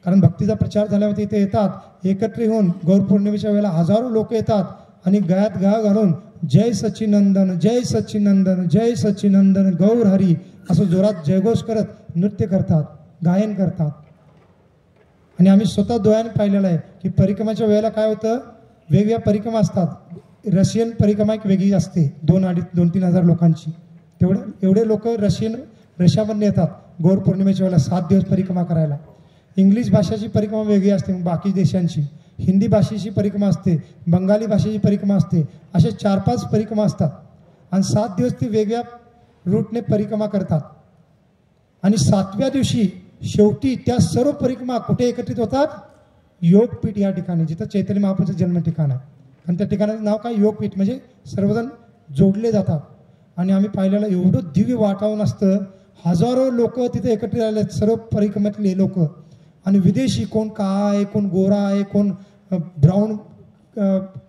Speaker 1: कारण भक्तीचा प्रचार झाल्यावर इथे येतात एकत्रित होऊन. गौरपौर्णिमेच्या वेळेला हजारो लोक येतात आणि गळ्यात गळा घालून जय सच्चिनंदन जय सच्चिनंदन जय सच्चिनंदन गौर हरी असं जोरात जयघोष करत नृत्य करतात, गायन करतात. आणि आम्ही स्वतः डोळ्याने पाहिलेलं आहे की परिक्रमाच्या वेळेला काय होतं, वेगवेगळ्या परिक्रमा असतात. रशियन परिक्रमा एक वेगळी असते 2-3 हजार लोकांची. एवढे लोक रशियामधून येतात गौरपौर्णिमेच्या वेळेला 7 दिवस परिक्रमा करायला. इंग्लिश भाषेची परिक्रमा वेगळी असते बाकी देशांची. हिंदी भाषेची परिक्रमा असते, बंगाली भाषेची परिक्रमा असते. असे 4-5 परिक्रमा असतात आणि 7 दिवस ते वेगळ्या रूटने परिक्रमा करतात. आणि 7व्या दिवशी शेवटी त्या सर्व परिक्रमा कुठे एकत्रित होतात? योगपीठ या ठिकाणी, जिथं चैतन्य महाप्रभूचं जन्म ठिकाण आहे. आणि त्या ठिकाणाचं नाव काय? योगपीठ. म्हणजे सर्वजण जोडले जातात. आणि आम्ही पाहिलेलं एवढं दिव्य वातावरण असतं. हजारो लोक तिथे एकत्रित आले, सर्व परिक्रमेतले लोक. आणि विदेशी, कोण काळा आहे, कोण गोरा आहे, कोण ब्राऊन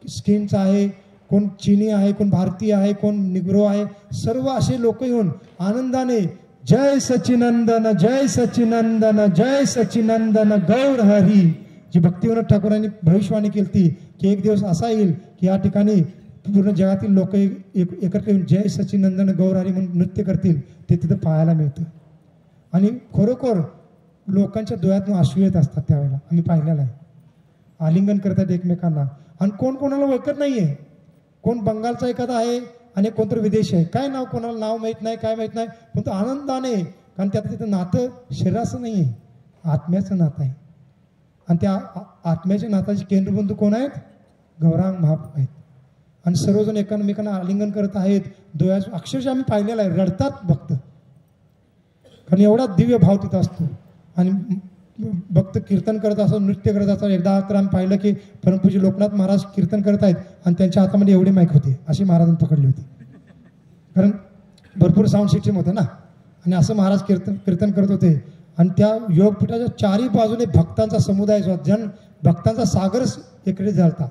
Speaker 1: स्किनचा आहे, कोण चीनी आहे, कोण भारतीय आहे, कोण निग्रो आहे. सर्व असे लोक येऊन आनंदाने जय सच्चिनंदन जय सच्चिनंदन जय सच्चिनंदन गौर हरी. जी भक्तिविनोद ठाकूरांनी भविष्यवाणी केली की एक दिवस असा येईल की या ठिकाणी पूर्ण जगातील लोक एकत्र येऊन जय सच्चिनंदन गौर हरी म्हणून नृत्य करतील. ते तिथं पाहायला मिळतं. आणि खरोखर लोकांच्या डोळ्यातून अश्रू येत असतात त्यावेळेला. आम्ही पाहिलेलं आहे. आलिंगन करतात एकमेकांना. आणि कोण कोणाला ओळखत नाही आहे. कोण बंगालचा एखादा आहे आणि कोणतरी विदेशी आहे. काय नाव, कोणाला नाव माहीत नाही, काय माहीत नाही. पण तो आनंदाने, कारण त्यात तिथं नातं शरीराचं नाही आहे, आत्म्याचं नातं आहे. आणि त्या आत्म्याच्या नाताचे केंद्रबिंदू कोण आहेत? गौरांग महाप्रभू आहेत. आणि सर्वजण एकमेकांना आलिंगन करत आहेत. डोळ्याचं अक्षरशः आम्ही पाहिलेलं आहे, रडतात भक्त. कारण एवढा दिव्य भाव तिथं असतो. आणि भक्त कीर्तन करत असतात, नृत्य करत असतात. एकदा तर आम्ही पाहिलं की परमपूज्य लोकनाथ महाराज कीर्तन करत आहेत आणि त्यांच्या हातामध्ये एवढे माईक होते, अशी महाराजांनी पकडली होती. कारण भरपूर साऊंड सिस्टीम होतं ना. आणि असं महाराज कीर्तन करत होते. आणि त्या योगपीठाच्या चारही बाजूने भक्तांचा समुदाय जो जन भक्तांचा सागरच इकडे झालता.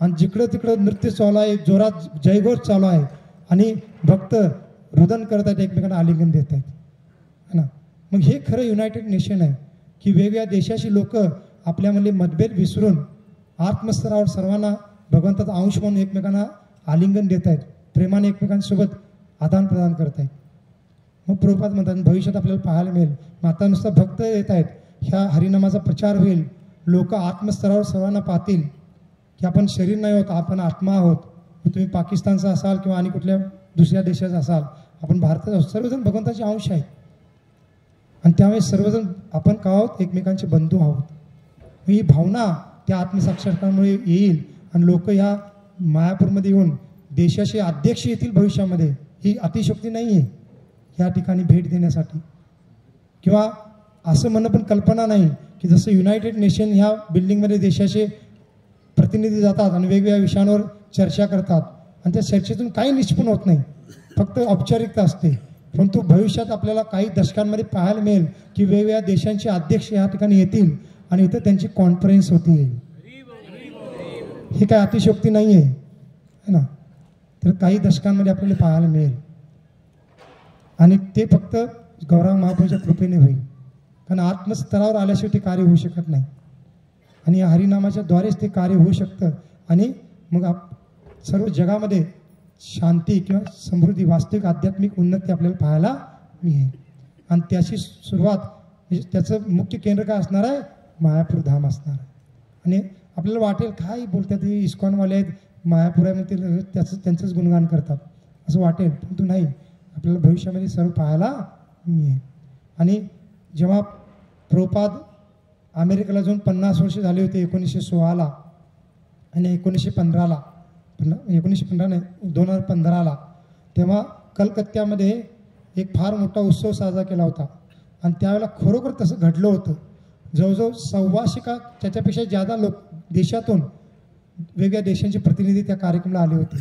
Speaker 1: आणि जिकडं तिकडं नृत्य चालू आहे, जोरात जयघोष चालू आहे. आणि भक्त रुदन करत आहेत, एकमेकांना आलिंगन देत आहेत, है ना. मग हे खरं युनायटेड नेशन आहे की वेगवेगळ्या देशाची लोक आपल्यामधले मतभेद विसरून आत्मस्तरावर सर्वांना भगवंताचा अंश म्हणून एकमेकांना आलिंगन देत आहेत, प्रेमाने एकमेकांसोबत आदान प्रदान करत आहेत. मग प्रभुपाद म्हणतात भविष्यात आपल्याला पाहायला मिळेल. मग आता नुसतं भक्त येत आहेत, ह्या हरिनामाचा प्रचार होईल. लोक आत्मस्तरावर सर्वांना पाहतील की आपण शरीर नाही आहोत, आपण आत्मा आहोत. तुम्ही पाकिस्तानचा असाल किंवा आणि कुठल्या दुसऱ्या देशाचा असाल, आपण भारतात आहोत. सर्वजण भगवंताचे अंश आहेत. आणि त्यामुळे सर्वजण आपण का आहोत? एकमेकांचे बंधू आहोत. ही भावना त्या आत्मसाक्षात्कारामुळे येईल. आणि लोक ह्या मायापूरमध्ये येऊन देशाचे अध्यक्ष येतील भविष्यामध्ये. ही अतिशयोक्ती नाही आहे ह्या ठिकाणी भेट देण्यासाठी. किंवा असं म्हणणं पण कल्पना नाही की जसं युनायटेड नेशन ह्या बिल्डिंगमध्ये देशाचे प्रतिनिधी जातात आणि वेगवेगळ्या विषयांवर चर्चा करतात आणि त्या चर्चेतून काही निष्पन्न होत नाही, फक्त औपचारिकता असते. परंतु भविष्यात आपल्याला काही दशकांमध्ये पाहायला मिळेल की वेगवेगळ्या देशांचे अध्यक्ष या ठिकाणी येतील आणि इथं त्यांची कॉन्फरन्स होती. ही काय अतिशयोक्ती नाही आहे, है ना. तर काही दशकांमध्ये आपल्याला पाहायला मिळेल आणि ते फक्त गौरांग महाप्रभूंच्या कृपेने होईल. कारण आत्मस्तरावर आल्याशिवाय ते कार्य होऊ शकत नाही आणि या हरिनामाच्या द्वारेच ते कार्य होऊ शकतं आणि मग सर्व जगामध्ये शांती किंवा समृद्धी, वास्तविक आध्यात्मिक उन्नती आपल्याला पाहायला मिळेल. आणि त्याची सुरुवात म्हणजे त्याचं मुख्य केंद्र काय असणार आहे, मायापूर धाम असणार आहे. आणि आपल्याला वाटेल काय बोलतात हे इस्कॉनवाले आहेत, मायापुरामध्ये त्यांचंच गुणगान करतात असं वाटेल, परंतु नाही, आपल्याला भविष्यामध्ये सर्व पाहायला मिळेल. आणि जेव्हा प्रभुपाद अमेरिकेला जाऊन 50 वर्ष झाले होते 1916ला आणि 1915ला 1915 नाही 2015ला, तेव्हा कलकत्त्यामध्ये एक फार मोठा उत्सव साजरा केला होता आणि त्यावेळेला खरोखर तसं घडलं होतं. जवळजवळ 125 का त्याच्यापेक्षा जादा लोक देशातून वेगवेगळ्या देशांचे प्रतिनिधी त्या कार्यक्रमाला आले होते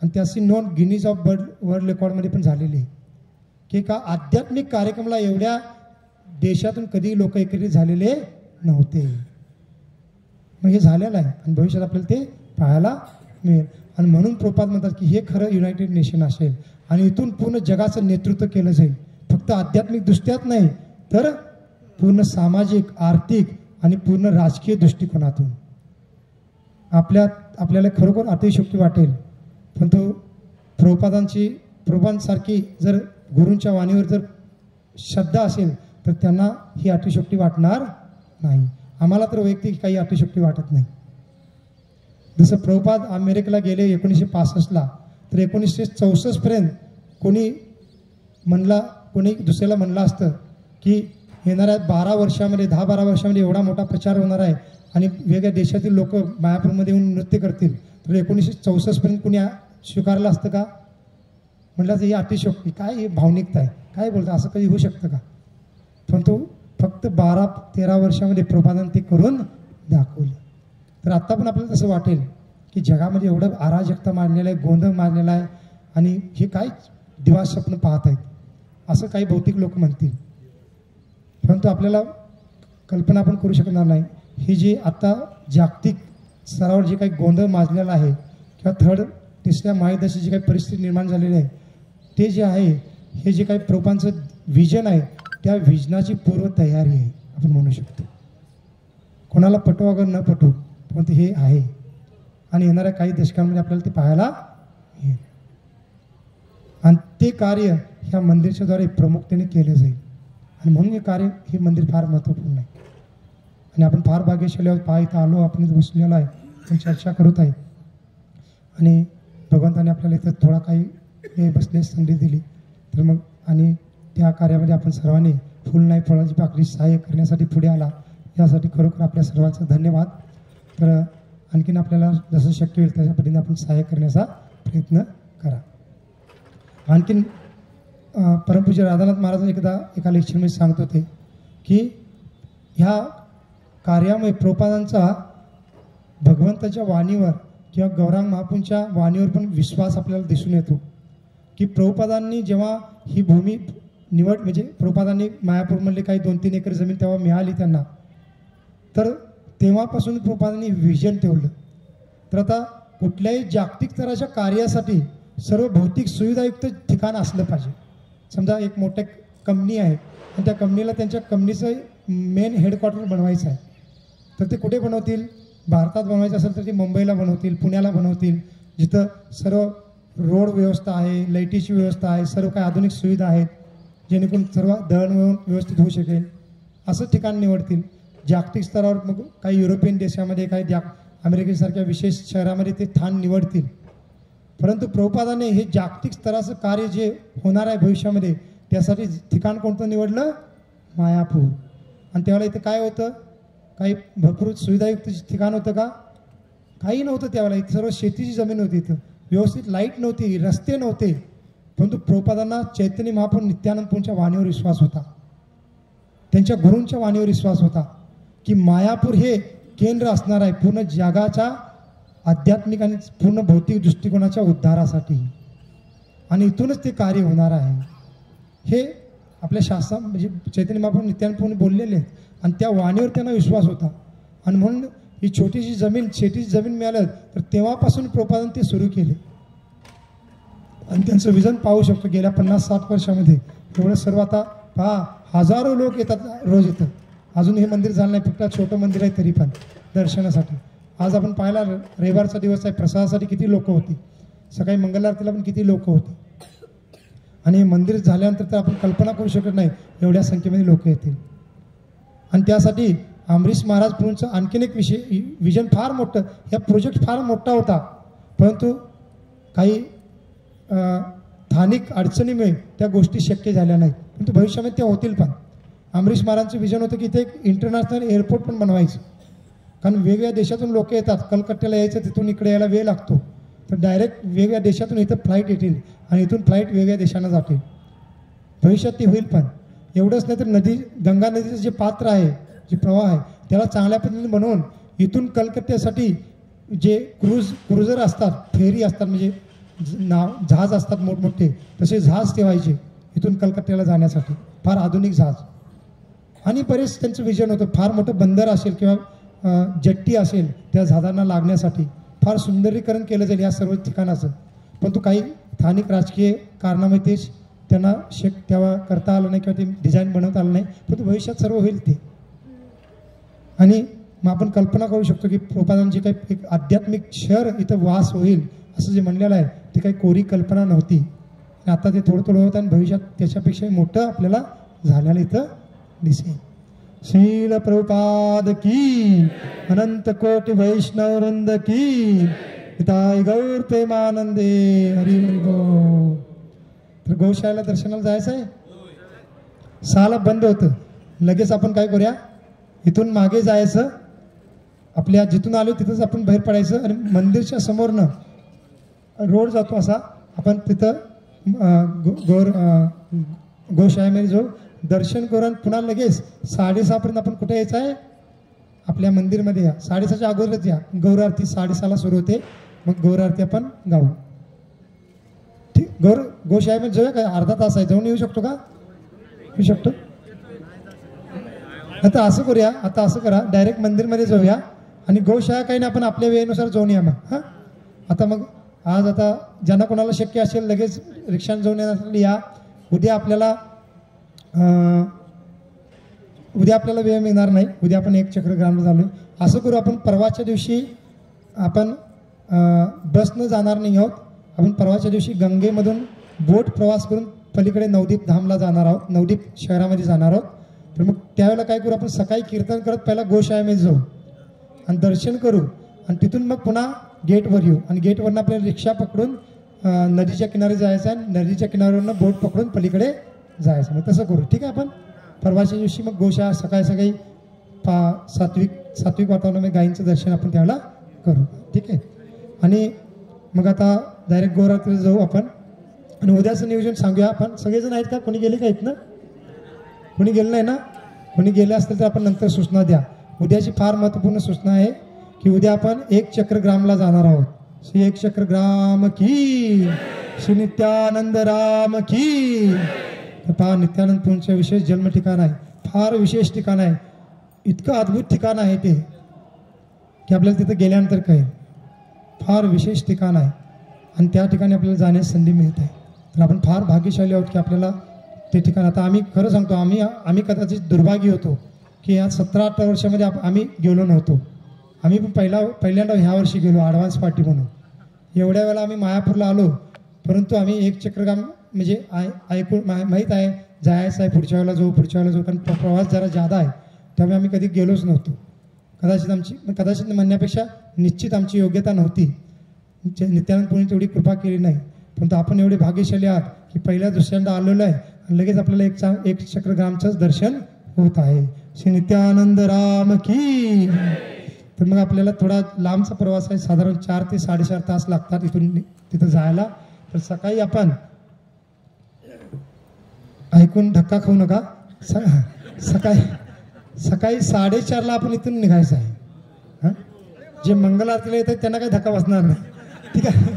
Speaker 1: आणि त्याची नोंद गिनीज ऑफ वर्ल्ड रेकॉर्डमध्ये पण झालेली आहे की एका आध्यात्मिक कार्यक्रमाला एवढ्या देशातून कधी लोक एकत्रित झालेले नव्हते. मग हे झालेलं आहे आणि भविष्यात आपल्याला ते पाहायला मिळेल. आणि म्हणून प्रभुपाद म्हणतात की हे खरं युनायटेड नेशन असेल आणि इथून पूर्ण जगाचं नेतृत्व केलं जाईल, फक्त आध्यात्मिक दृष्ट्यात नाही तर पूर्ण सामाजिक, आर्थिक आणि पूर्ण राजकीय दृष्टिकोनातून. आपल्याला खरोखर अतिशयोक्ती वाटेल, परंतु प्रभुपादांसारखी जर गुरूंच्या वाणीवर जर श्रद्धा असेल तर त्यांना ही अतिशयोक्ती वाटणार नाही. आम्हाला तर वैयक्तिक काही अतिशयोक्ती वाटत नाही. जसं प्रभुपाद अमेरिकेला गेले 1965ला, तर 1964पर्यंत कोणी दुसऱ्याला म्हणलं असतं की येणाऱ्या 10-12 वर्षामध्ये एवढा मोठा प्रचार होणार आहे आणि वेगळ्या देशातील लोक मायापूरमध्ये येऊन नृत्य करतील, तर 1964पर्यंत कुणी स्वीकारलं असतं का? म्हटलं तर ही अतिशयोक्ती, काय ही भावनिकता आहे, काय बोलतं, असं कधी होऊ शकतं का? परंतु फक्त 12-13 वर्षामध्ये प्रभुपादांनी ते करून दाखवलं. तर आत्ता पण आपल्याला तसं वाटेल की जगामध्ये एवढं अराजकता मारलेलं आहे, गोंधळ मारलेला आहे आणि हे काय दिवा स्वप्न पाहत आहेत असं काही भौतिक लोक म्हणतील, परंतु आपल्याला कल्पना पण करू शकणार नाही. ही जी आता जागतिक स्तरावर जे काही गोंधळ माजलेला आहे किंवा तिसऱ्या महायुद्धाची जी काही परिस्थिती निर्माण झालेली आहे, ते जे आहे हे जे काही प्रभुपादांचं विजन आहे त्या विजनाची पूर्वतयारी आहे आपण म्हणू शकतो. कोणाला पटो अगर न पटो, परंतु हे आहे आणि येणाऱ्या काही दशकांमध्ये आपल्याला ते पाहायला मिळेल आणि ते कार्य ह्या मंदिरच्या द्वारे प्रमुखतेने केले जाईल. आणि म्हणून हे मंदिर फार महत्त्वपूर्ण आहे आणि आपण फार भाग्यशाली आहोत, पाहत आलो, आपण इथं बसलेलो आहे, आपण चर्चा करत आहे आणि भगवंताने आपल्याला इथं थोडा काही बसण्यास संधी दिली. तर मग आणि त्या कार्यामध्ये आपण सर्वांनी फुल नाही फळाची पाकळी सहाय्य करण्यासाठी पुढे आला, यासाठी खरोखर आपल्या सर्वांचा धन्यवाद. तर आणखीन आपल्याला जसं शक्य होईल त्याच्या पद्धतीने आपण सहाय्य करण्याचा प्रयत्न करा. आणखीन परमपूज्य राधानाथ महाराज एका लेक्चरमध्ये सांगत होते की ह्या कार्यामुळे प्रभुपादांचा भगवंताच्या वाणीवर किंवा गौरांग महाप्रभूंच्या वाणीवर पण विश्वास आपल्याला दिसून येतो की प्रभुपादांनी जेव्हा ही भूमी म्हणजे प्रभुपादांनी मायापूरमधले काही 2-3 एकर जमीन तेव्हा मिळाली त्यांना, तर तेव्हापासून प्रभुपादांनी विजन ठेवलं. तर आता कुठल्याही जागतिक स्तराच्या कार्यासाठी सर्व भौतिक सुविधायुक्त ठिकाण असलं पाहिजे. समजा एक मोठं कंपनी आहे आणि त्या कंपनीला त्यांच्या कंपनीचं मेन हेडक्वार्टर बनवायचं आहे, तर ते कुठे बनवतील? भारतात बनवायचं असेल तर ते मुंबईला बनवतील, पुण्याला बनवतील, जिथं सर्व रोड व्यवस्था आहे, लाईटीची व्यवस्था आहे, सर्व काही आधुनिक सुविधा आहेत, जेणेकरून सर्व दळणवळण व्यवस्थित होऊ शकेल असं ठिकाण निवडतील. जागतिक स्तरावर मग काही युरोपियन देशामध्ये, काही अमेरिकेसारख्या विशेष शहरामध्ये ते स्थान निवडतील. परंतु प्रभुपादाने हे जागतिक स्तराचं कार्य जे होणार आहे भविष्यामध्ये, त्यासाठी ठिकाण कोणतं निवडलं? मायापूर. आणि त्यावेळेला इथं काय होतं? काही भरपूर सुविधायुक्त ठिकाण होतं का? काही नव्हतं त्यावेळेला. इथं सर्व शेतीची जमीन होती, इथं व्यवस्थित लाईट नव्हती, रस्ते नव्हते, परंतु प्रभुपादांना चैतन्य महाप्रभू नित्यानंद प्रभूंच्या वाणीवर विश्वास होता, त्यांच्या गुरूंच्या वाणीवर विश्वास होता की मायापूर हे केंद्र असणार आहे पूर्ण जगाच्या आध्यात्मिक आणि पूर्ण भौतिक दृष्टिकोनाच्या उद्धारासाठी आणि इथूनच ते कार्य होणार आहे. हे आपल्या शास्त्रा म्हणजे चैतन्य महाप्रभू नित्यानंद प्रभूंनी बोललेले आहेत आणि त्या वाणीवर त्यांना विश्वास होता. आणि म्हणून ही छोटीशी जमीन मिळालं तर तेव्हापासून प्रोपादन ते सुरू केले. आणि त्यांचं विजन पाहू शकतो गेल्या 50-60 वर्षामध्ये. एवढं सर्व आता पहा, हजारो लोक येतात रोज इथं. अजून हे मंदिर झालं नाही, फक्त छोटं मंदिर आहे तरी पण दर्शनासाठी. आज आपण पाहिला रविवारचा दिवस आहे, प्रसादासाठी किती लोक होती, सकाळी मंगल आरतीला पण किती लोक होती. आणि मंदिर झाल्यानंतर तर आपण कल्पना करू शकत नाही एवढ्या संख्येमध्ये लोक येतील. आणि त्यासाठी अमरीश महाराज प्रभूंचं आणखीन एक विजन फार मोठं, या प्रोजेक्ट फार मोठा होता, परंतु काही स्थानिक अडचणीमुळे त्या गोष्टी शक्य झाल्या नाहीत, परंतु भविष्यामध्ये त्या होतील. पण अमरीश महाराजांचं विजन होतं की इथे एक इंटरनॅशनल एअरपोर्ट पण बनवायचं. कारण वेगवेगळ्या देशातून लोक येतात, कलकत्त्याला यायचं, तिथून इकडे यायला वेळ लागतो, तर डायरेक्ट वेगवेगळ्या देशातून इथं फ्लाईट येतील आणि इथून फ्लाईट वेगवेगळ्या देशांना जातील. भविष्यात ते होईल. पण एवढंच नाही तर नदी, गंगा नदीचं जे पात्र आहे, जे प्रवाह आहे, त्याला चांगल्या पद्धतीने बनवून इथून कलकत्त्यासाठी जे क्रुझर असतात, फेरी असतात, म्हणजे जहाज असतात मोठमोठे, तसे जहाज ठेवायचे इथून कलकत्त्याला जाण्यासाठी, फार आधुनिक जहाज. आणि बरेच त्यांचं विजन होतं, फार मोठं बंदर असेल किंवा जेट्टी असेल, त्या जहाजांना लागण्यासाठी फार सुंदरीकरण केलं जाईल या सर्व ठिकाणाचं. परंतु काही स्थानिक राजकीय कारणामुळे तेच त्यांना तेव्हा करता आलं नाही किंवा ते डिझाईन बनवता आलं नाही, परंतु भविष्यात सर्व होईल ते. आणि मग आपण कल्पना करू शकतो की प्रोपादांची काही एक आध्यात्मिक शहर इथं वास होईल असं जे म्हणलेलं आहे, ती काही कोरी कल्पना नव्हती. आणि आता ते थोडं थोडं होतं आणि भविष्यात त्याच्यापेक्षा मोठं आपल्याला झालेलं इथं दिसेल. श्रील प्रभुपाद की, अनंत कोटि वैष्णव वृंद की, पिताय गौर प्रेमानंदे, हरी हरी बोल. तर गौशाळेला दर्शनाला जायचं आहे, 6ला बंद होतं. लगेच आपण काय करूया, इथून मागे जायचं, आपल्या जिथून आलो तिथंच आपण बाहेर पडायचं आणि मंदिरच्या समोरनं रोड जातो असा, आपण तिथं गोशाळेमध्ये जाऊ, दर्शन करून पुन्हा लगेच 6:30पर्यंत आपण कुठे यायचं आहे, आपल्या मंदिरमध्ये या. 6:30च्या अगोदरच या. गौर आरती 6:30ला सुरू होते, मग गौर आरती आपण गाऊ. ठीक, गोशाळेमध्ये जाऊया का, अर्धा तास आहे, जाऊन येऊ शकतो का, येऊ शकतो. आता असं करूया, आता असं करा, डायरेक्ट मंदिरमध्ये जाऊया आणि गोशाळा काही नाही, आपण आपल्या वेळेनुसार जाऊन या. मग हां, आता मग आज आता ज्यांना कोणाला शक्य असेल लगेच रिक्षाने जाऊन येण्यासाठी या. उद्या आपल्याला वेळ मिळणार नाही, उद्या आपण 1 चक्र ग्रामला झालो. असं करू, आपण परवाच्या दिवशी आपण बसनं जाणार नाही आहोत, आपण परवाच्या दिवशी गंगेमधून बोट प्रवास करून पलीकडे नवदीप धामला जाणार आहोत, नवदीप शहरामध्ये जाणार आहोत. तर मग त्यावेळेला काय करू, आपण सकाळी कीर्तन करत पहिला गोशाळेमध्ये जाऊ आणि दर्शन करू आणि तिथून मग पुन्हा गेटवर येऊ आणि गेटवरनं आपल्याला रिक्षा पकडून नदीच्या किनारी जायचं आणि नदीच्या किनाऱ्यावरनं बोट पकडून पलीकडे जायचं. मग तसं करू, ठीक आहे. आपण परवाच्या दिवशी मग गोशाळा सकाळी सात्विक वातावरणामध्ये गायींचं दर्शन आपण त्यावेळेला करू, ठीक आहे. आणि मग आता डायरेक्ट गौरात्रीला जाऊ आपण आणि उद्याचं नियोजन सांगूया. आपण सगळेजण आहेत का, कोणी गेले का इथनं, कोणी गेलं नाही ना, कोणी गेले असतील तर आपण नंतर सूचना द्या. उद्याची फार महत्त्वपूर्ण सूचना आहे की उद्या आपण 1 चक्र ग्रामला जाणार आहोत. श्री 1 चक्र ग्राम की, श्री नित्यानंद राम की. तर पहा, नित्यानंद प्रभूंचं विशेष जन्म ठिकाण आहे, फार विशेष ठिकाण आहे, इतकं अद्भुत ठिकाण आहे ते की आपल्याला तिथं गेल्यानंतर कळेल. फार विशेष ठिकाण आहे आणि त्या ठिकाणी आपल्याला जाण्यास संधी मिळते. तर आपण फार भाग्यशाली आहोत की आपल्याला ते ठिकाण. आता आम्ही खरं सांगतो, आम्ही कदाचित दुर्भाग्य होतो की या 17-18 वर्षामध्ये आम्ही गेलो नव्हतो. आम्ही पण पहिल्यांदा ह्या वर्षी गेलो ॲडव्हान्स पार्टी म्हणून. एवढ्या वेळेला आम्ही मायापूरला आलो, परंतु आम्ही 1 चक्रग्राम म्हणजे ऐकून माहीत आहे, जायचं आहे, पुढच्या वेळेला जाऊ, कारण प्रवास जरा जादा आहे, त्यामुळे आम्ही कधी गेलोच नव्हतो. कदाचित म्हणण्यापेक्षा निश्चित आमची योग्यता नव्हती, नित्यानंद प्रभूंनी तेवढी कृपा केली नाही. परंतु आपण एवढे भाग्यशाली आहात की पहिल्या दुसऱ्यांदा आलेलो आहे आणि लगेच आपल्याला 1 चक्रग्रामचंच दर्शन होत आहे. श्री नित्यानंद राम की. तर मग आपल्याला थोडा लांबचा प्रवास आहे, साधारण 4 ते 4.5 तास लागतात इथून तिथं जायला. तर सकाळी आपण ऐकून धक्का खाऊ नका, सकाळी 4:30ला आपण इथून निघायचं आहे. हां, जे मंगल आरतीला येतात त्यांना काही धक्का बसणार नाही, ठीक आहे.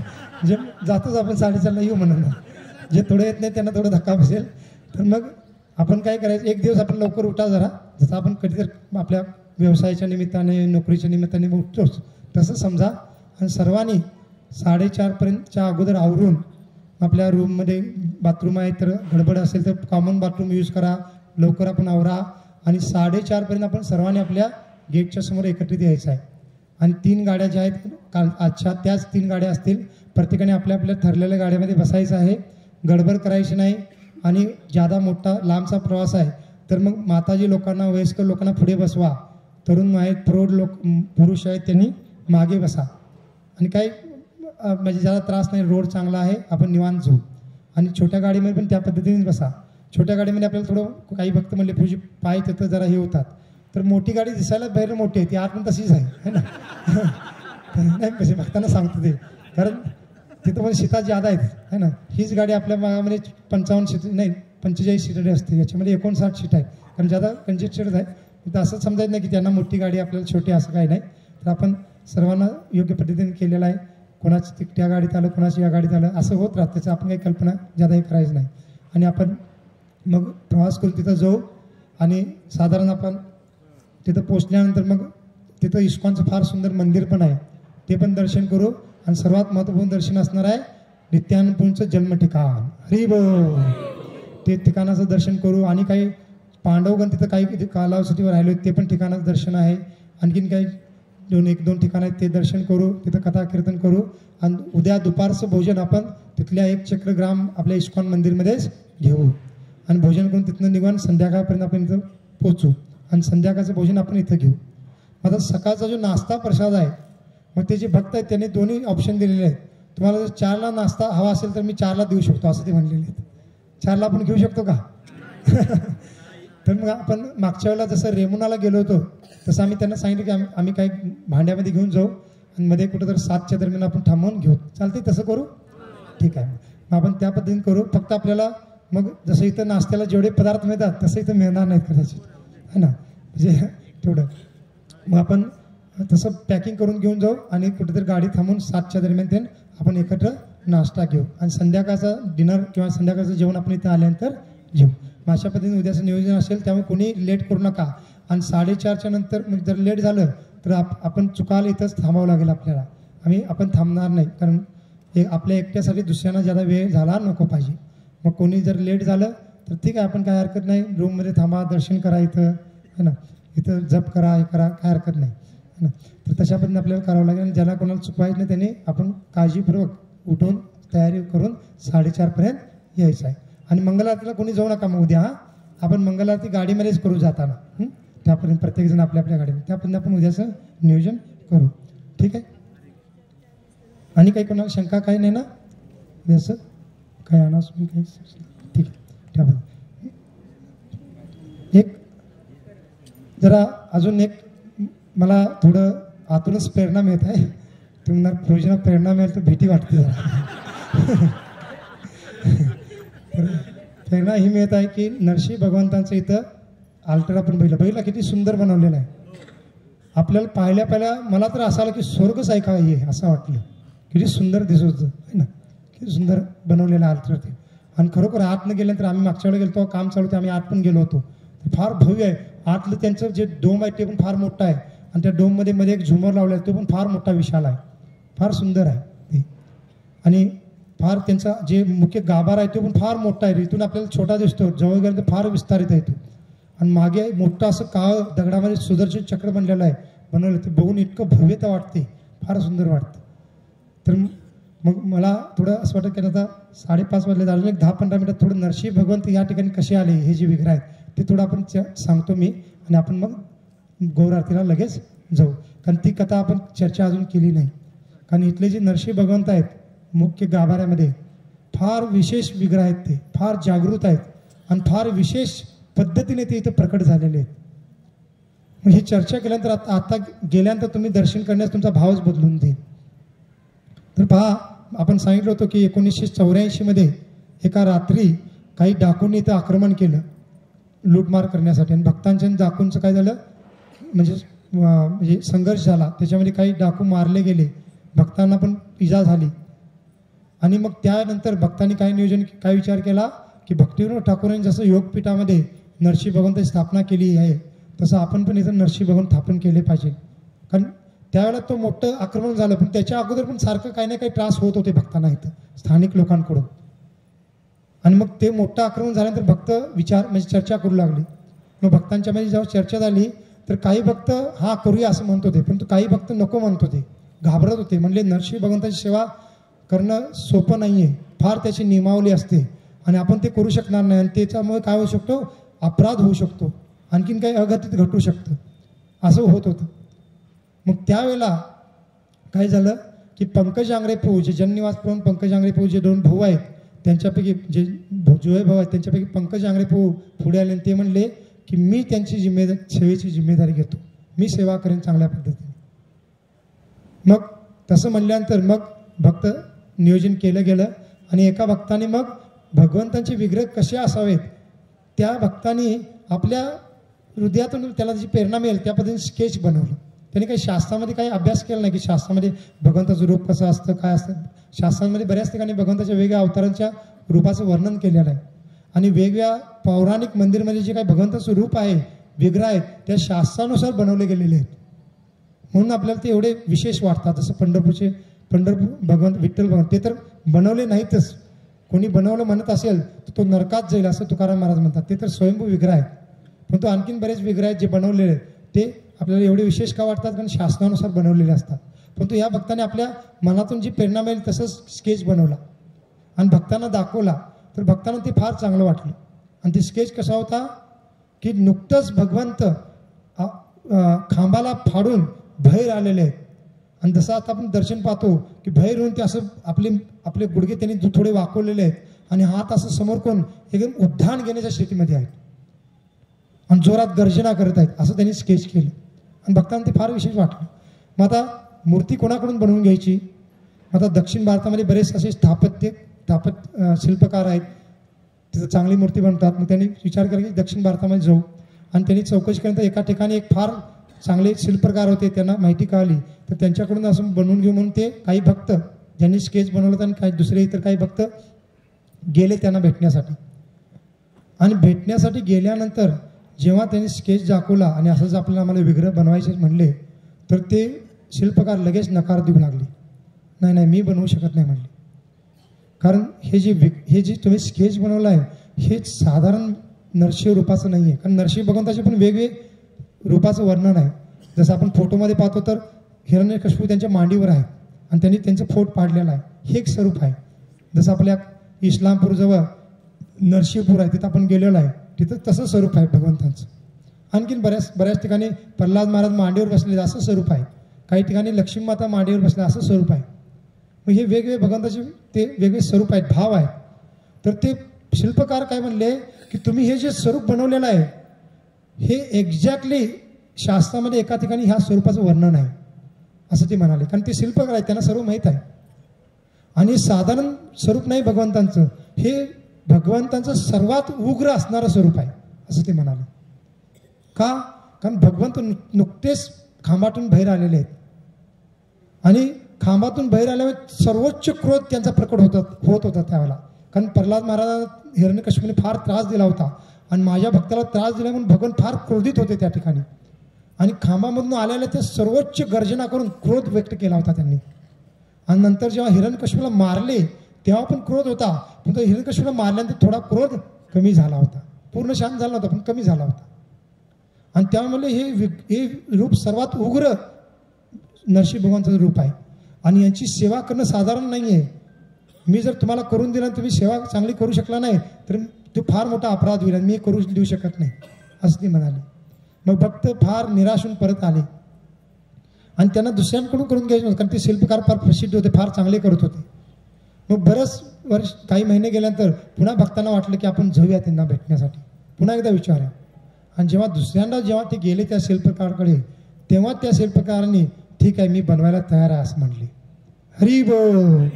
Speaker 1: जे जातोच आपण 4:30ला येऊ म्हणून, जे थोडे येत नाही त्यांना थोडं धक्का बसेल. तर मग आपण काय करायचं, एक दिवस आपण लवकर उठा जरा, जसं आपण कधीतरी आपल्या व्यवसायाच्या निमित्ताने नोकरीच्या निमित्ताने उठतोच, तसं समजा. आणि सर्वांनी 4:30पर्यंतच्या अगोदर आवरून आपल्या रूममध्ये बाथरूम आहे तर गडबड असेल तर कॉमन बाथरूम यूज करा, लवकर आपण आवरा. आणि 4:30पर्यंत आपण सर्वांनी आपल्या गेटच्या समोर एकत्रित यायचं आहे. आणि 3 गाड्या ज्या आहेत काल आजच्या त्याच 3 गाड्या असतील. प्रत्येकाने आपल्या आपल्या ठरलेल्या गाड्यामध्ये बसायचं आहे, गडबड करायची नाही. आणि जादा मोठा लांबचा प्रवास आहे तर मग माताजी लोकांना, वयस्कर लोकांना पुढे बसवा, तरुण आहेत, प्रौढ लोक, पुरुष आहेत त्यांनी मागे बसा. आणि काही म्हणजे ज्यादा त्रास नाही, रोड चांगला आहे, आपण निवांत जाऊ. आणि छोट्या गाडीमध्ये पण त्या पद्धतीनेच बसा. छोट्या गाडीमध्ये आपल्याला थोडं काही भक्त म्हणले पूजी पाय तिथं जरा हे होतात, तर मोठी गाडी दिसायला बाहेर मोठी आहे, ती आत पण तशीच आहे ना. नाही म्हणजे भक्तांना सांगतो ते, कारण तिथं पण सीटा ज्यादा आहेत है ना. हीच गाडी आपल्या मागामध्ये 55 सीट नाही 45 सीटर असते, याच्यामध्ये 59 सीट आहे, कारण ज्यादा कंजेस्टेड आहे. तर असं समजायचं नाही की त्यांना मोठी गाडी आपल्याला छोटी, असं काही नाही. तर आपण सर्वांना योग्य पद्धतीने केलेलं आहे. कोणाचं त्या गाडीत आलं, कोणाचं या गाडीत आलं, असं होत राहतं. त्याचं आपण काही कल्पना ज्यादा हे करायचं नाही. आणि आपण मग प्रवास करून तिथं जाऊ. आणि साधारण आपण तिथं पोचल्यानंतर मग तिथं इस्कॉनचं फार सुंदर मंदिर पण आहे, ते पण दर्शन करू. आणि सर्वात महत्त्वपूर्ण दर्शन असणार आहे नित्यानंदचं जन्म ठिकाण, हरी बोल, ते ठिकाणाचं दर्शन करू. आणि काही पांडवगण तिथं काही कालावधीवर राहिले ते पण ठिकाणाचं दर्शन आहे. आणखीन काही 1-2 ठिकाणं आहेत ते दर्शन करू, तिथं कथा कीर्तन करू. आणि उद्या दुपारचं भोजन आपण तिथल्या 1 चक्रग्राम आपल्या इस्कॉन मंदिरमध्येच घेऊ. आणि भोजन करून तिथनं निघून संध्याकाळपर्यंत आपण इथं पोचू. आणि संध्याकाळचं भोजन आपण इथं घेऊ. आता सकाळचा जो नाश्ता प्रसाद आहे, मग ते जे भक्त आहेत त्यांनी दोन्ही ऑप्शन दिलेले आहेत. तुम्हाला जर 4ला नाश्ता हवा असेल तर मी 4ला देऊ शकतो, असं ते म्हणलेले आहेत. 4ला आपण घेऊ शकतो का? तर मग आपण मागच्या वेळेला जसं रेमुनाला गेलो होतो तसं आम्ही त्यांना सांगितलं की आम्ही काही भांड्यामध्ये घेऊन जाऊ आणि मध्ये कुठं तर 7च्या दरम्यान आपण थांबवून घेऊ. चालते तसं करू? ठीक आहे, मग आपण त्या पद्धतीने करू. फक्त आपल्याला मग जसं इथं नाश्त्याला जेवढे पदार्थ मिळतात तसं इथं मिळणार नाहीत कदाचित, है ना, म्हणजे तेवढं. मग आपण तसं पॅकिंग करून घेऊन जाऊ आणि कुठेतरी गाडी थांबून 7च्या दरम्यान ते आपण एकत्र नाश्ता घेऊ. आणि संध्याकाळचा डिनर किंवा संध्याकाळचं जेवण आपण इथं आल्यानंतर घेऊ. मग अशा पद्धतीने उद्याचं नियोजन असेल, त्यामुळे कोणी लेट करू नका. आणि 4:30च्या नंतर मग जर लेट झालं तर आपण चुकायला इथंच थांबावं लागेल आपल्याला. आपण थांबणार नाही, कारण आपल्या एकट्यासाठी दुसऱ्यांना ज्यादा वेळ झाला नको पाहिजे. मग कोणी जर लेट झालं तर ठीक आहे, आपण काय हरकत नाही, रूममध्ये थांबा, दर्शन करा इथं, है ना, इथं जप करा, हे करा, काय हरकत नाही, है ना. तर तशा पद्धतीने आपल्याला करावं लागेल. आणि ज्याला कोणाला चुकवायचं नाही त्यांनी आपण काळजीपूर्वक उठून तयारी करून 4:30पर्यंत यायचं आहे. आणि मंगलारतीला कोणी जाऊ नका. मग उद्या आपण मंगलारती गाडीमध्येच करू जाताना, त्यापर्यंत प्रत्येकजण आपल्या आपल्या गाडीमध्ये, त्यापर्यंत आपण उद्याचं नियोजन करू. ठीक आहे. आणि काही कोणाला शंका काही नाही ना उद्याचं काय अनास काही? ठीक आहे. त्याबद्दल एक जरा अजून एक मला थोडं आतूनच प्रेरणा मिळत आहे. तुम्हाला प्रयोजनात प्रेरणा मिळेल तर भीती वाटते जरा. प्रेरणा ही मिळत आहे की नरसिंह भगवंतांचं इथं आल्टर आपण बघितलं किती सुंदर बनवलेलं आहे. आपल्याला पाहिल्या मला तर असं आलं की स्वर्गच आहे का हे, असं वाटलं. किती सुंदर दिसत होतं, है ना, किती सुंदर बनवलेलं आल्टर ते. आणि खरोखर आत न गेल्यानंतर आम्ही मागच्या वेळेला गेलो काम चालू होतं, आम्ही आत पण गेलो होतो. फार भव्य आहे. आतलं त्यांचं जे डोम आहे ते पण फार मोठं आहे. आणि त्या डोममध्ये एक झुमर लावला आहे, तो पण फार मोठा विशाल आहे, फार सुंदर आहे ते. आणि फार त्यांचा जे मुख्य गाभारा आहे तो पण फार मोठा आहे. इथून आपल्याला छोटा दिसतो, जवळ गेलं तर फार विस्तारित आहे तो. आणि मागे मोठं असं काळ दगडामध्ये सुदर्शन चक्र बनलेलं आहे, बनवलं. ते बघून इतकं भव्यता वाटते, फार सुंदर वाटतं. तर मग मला थोडं असं वाटतं की आता 5:30 वाजले, अजून एक 10-15 मिनिटात थोडं नरसिंह भगवंत या ठिकाणी कसे आले, हे जे विग्रह आहेत ते थोडं आपण सांगतो मी. आणि आपण मग गौर आरतीला लगेच जाऊ, कारण ती कथा आपण चर्चा अजून केली नाही. कारण इथले जे नरसिंह भगवंत आहेत मुख्य गाभाऱ्यामध्ये फार विशेष विग्रह आहेत, ते फार जागृत आहेत आणि फार विशेष पद्धतीने ते इथं प्रकट झालेले आहेत. मग ही चर्चा केल्यानंतर आता गेल्यानंतर तुम्ही दर्शन करण्यास तुमचा भावच बदलून देईल. तर पहा, आपण सांगितलं होतं की 1984 मध्ये एका रात्री काही डाकूंनी इथं आक्रमण केलं लूटमार करण्यासाठी. आणि भक्तांच्या डाकूंचं काय झालं, म्हणजे संघर्ष झाला, त्याच्यामध्ये काही डाकू मारले गेले, भक्तांना पण इजा झाली. आणि मग त्यानंतर भक्तांनी काय विचार केला की भक्तिविनोद ठाकूरांनी जसं योगपीठामध्ये नरसिंह भगवंताची स्थापना केली आहे तसं आपण पण इथं नरसी भवन स्थापन केले पाहिजे. कारण त्यावेळेला तो मोठं आक्रमण झालं, पण त्याच्या अगोदर पण सारखं काही ना काही त्रास होत होते भक्तांना इथं स्थानिक लोकांकडून. आणि मग ते मोठं आक्रमण झाल्यानंतर भक्त विचार म्हणजे चर्चा करू लागले. मग भक्तांच्यामध्ये जेव्हा चर्चा झाली तर काही भक्त हा करूया असं म्हणत होते, परंतु काही भक्त नको म्हणत होते, घाबरत होते. म्हणले नरसी भगवंताची सेवा करणं सोपं नाही आहे, फार त्याची नियमावली असते आणि आपण ते करू शकणार नाही. आणि त्याच्यामुळे काय होऊ शकतो, अपराध होऊ शकतो, आणखीन काही अघटित घटू शकतं, असं होत होतं. मग त्यावेळेला काय झालं की पंकज आंग्रे प्रभू जे जननिवास प्रभू पंकज आंग्रे प्रभू जे 2 भाऊ आहेत त्यांच्यापैकी जे जुळे भाऊ आहेत त्यांच्यापैकी पंकज आंग्रे प्रभू पुढे आले आणि ते म्हणले की मी त्यांची सेवेची जिम्मेदारी घेतो, मी सेवा करेन चांगल्या पद्धतीने. मग तसं म्हणल्यानंतर मग भक्त नियोजन केलं गेलं आणि एका भक्ताने मग भगवंतांचे विग्रह कसे असावेत त्या भक्ताने आपल्या हृदयातून त्याला जी प्रेरणा मिळेल त्या पद्धतीने स्केच बनवलं. त्यांनी काही शास्त्रामध्ये काही अभ्यास केला नाही की शास्त्रामध्ये भगवंताचं रूप कसं असतं काय असतं. शास्त्रांमध्ये बऱ्याच ठिकाणी भगवंताच्या वेगळ्या अवतारांच्या रूपाचं वर्णन केलेलं आहे आणि वेगवेगळ्या पौराणिक मंदिरमध्ये जे काही भगवंताचं रूप आहे विग्रह आहेत त्या शास्त्रानुसार बनवले गेलेले आहेत. म्हणून आपल्याला ते एवढे विशेष वाटतात. जसं पंढरपूर भगवंत विठ्ठल भगवंत ते तर बनवले नाहीतच, कोणी बनवलं म्हणत असेल तर तो नरकात जाईल असं तुकाराम महाराज म्हणतात. ते तर स्वयंभू विग्रह आहेत, पण तो आणखीन बरेच विग्रह आहेत जे बनवलेले आहेत ते आपल्याला एवढे विशेष का वाटतात कारण शास्त्रानुसार बनवलेले असतात. परंतु या भक्ताने आपल्या मनातून जी प्रेरणा मिळेल तसंच स्केच बनवला आणि भक्तांना दाखवला तर भक्तांना ते फार चांगलं वाटलं. आणि ते स्केच कसा होता की नुकतंच भगवंत खांबाला फाडून बाहेर आलेले आहेत आणि जसं आता आपण दर्शन पाहतो की बाहेर येऊन ते असं आपले गुडघे त्यांनी थोडे वाकवलेले आहेत आणि हात असं समोर करून एकदम उद्धान घेण्याच्या स्थितीमध्ये आहेत आणि जोरात गर्जना करत आहेत असं त्यांनी स्केच केलं आणि भक्तांना ते फार विशेष वाटलं. मग आता मूर्ती कोणाकडून बनवून घ्यायची. आता दक्षिण भारतामध्ये बरेच असे स्थापत्य शिल्पकार आहेत, तिथं चांगली मूर्ती बनतात. मग त्यांनी विचार केला की दक्षिण भारतामध्ये जाऊ आणि त्यांनी चौकशी केल्यानंतर एका ठिकाणी एक फार चांगले शिल्पकार होते, त्यांना माहिती कळाली तर त्यांच्याकडून असं बनवून घेऊ म्हणून ते काही भक्त ज्यांनी स्केच बनवलं आणि काही दुसरे इतर काही भक्त गेले त्यांना भेटण्यासाठी. आणि भेटण्यासाठी गेल्यानंतर जेव्हा त्यांनी स्केच दाखवला आणि असंच आपल्याला आम्हाला विग्रह बनवायचे म्हणले तर ते शिल्पकार लगेच नकार देऊ लागले. नाही मी बनवू शकत नाही म्हणले. कारण हे जे तुम्ही स्केच बनवलं आहे हे साधारण नरसिंह रूपाचं नाही आहे. कारण नरसिंह भगवंताचे पण वेगवेगळे रूपाचं वर्णन आहे. जसं आपण फोटोमध्ये पाहतो तर हिरण्यकशिपू त्यांच्या मांडीवर आहे आणि त्यांनी त्यांचं फोट पाडलेला आहे, हे एक स्वरूप आहे. जसं आपल्या इस्लामपूरजवळ नरसिंहपूर आहे तिथं आपण गेलेलो आहे, तिथं तसं स्वरूप आहे भगवंतांचं. आणखीन बऱ्याच ठिकाणी प्रल्हाद महाराज मांडीवर बसलेले असं स्वरूप आहे, काही ठिकाणी लक्ष्मी माता मांडीवर बसले असं स्वरूप आहे. मग हे वेगवेगळे भगवंताचे ते वेगळे स्वरूप आहेत, भाव आहेत. तर ते शिल्पकार काय म्हणले की तुम्ही हे जे स्वरूप बनवलेलं आहे हे एक्झॅक्टली शास्त्रामध्ये एका ठिकाणी ह्या स्वरूपाचं वर्णन आहे असं ते म्हणाले. कारण ते शिल्पकार आहेत, त्यांना सर्व माहीत आहे आणि साधारण स्वरूप नाही भगवंतांचं, हे भगवंतांचं सर्वात उग्र असणारं स्वरूप आहे असं ते म्हणाले. का? कारण भगवंत नुकतेच खांबातून बाहेर आलेले आहेत आणि खांबातून बाहेर आल्यामुळे सर्वोच्च क्रोध त्यांचा प्रकट होत होता त्यावेळेला. कारण प्रल्हाद महाराज हिरण्यकशिपूने फार त्रास दिला होता आणि माझ्या भक्ताला त्रास दिला म्हणून भगवान फार क्रोधित होते त्या ठिकाणी आणि खांबामधून आलेल्या ते सर्वोच्च गर्जना करून क्रोध व्यक्त केला होता त्यांनी. आणि नंतर जेव्हा हिरण्यकशिपूला मारले तेव्हा पण क्रोध होता, पण हिरण्यकशिपूला मारल्यानंतर थोडा क्रोध कमी झाला होता, पूर्ण शांत झाला होता पण कमी झाला होता. आणि त्यामुळे हे रूप सर्वात उग्र नरसिंह भगवानचं रूप आहे आणि यांची सेवा करणं साधारण नाही आहे. मी जर तुम्हाला करून दिलं तुम्ही सेवा चांगली करू शकला नाही तर तो फार मोठा अपराध होईल आणि मी करू देऊ शकत नाही असं ते म्हणाले. मग भक्त फार निराश होऊन परत आले आणि त्यांना दुसऱ्यांकडून करून घ्यायचं नव्हतं कारण ते शिल्पकार फार प्रसिद्ध होते, फार चांगले करत होते. मग बरंच वर्ष काही महिने गेल्यानंतर पुन्हा भक्तांना वाटलं की आपण जाऊया त्यांना भेटण्यासाठी, पुन्हा एकदा विचारूया. आणि जेव्हा ते गेले त्या शिल्पकाराकडे तेव्हा त्या शिल्पकारांनी ठीक आहे मी बनवायला तयार आहे असं म्हणले. हरी बोल.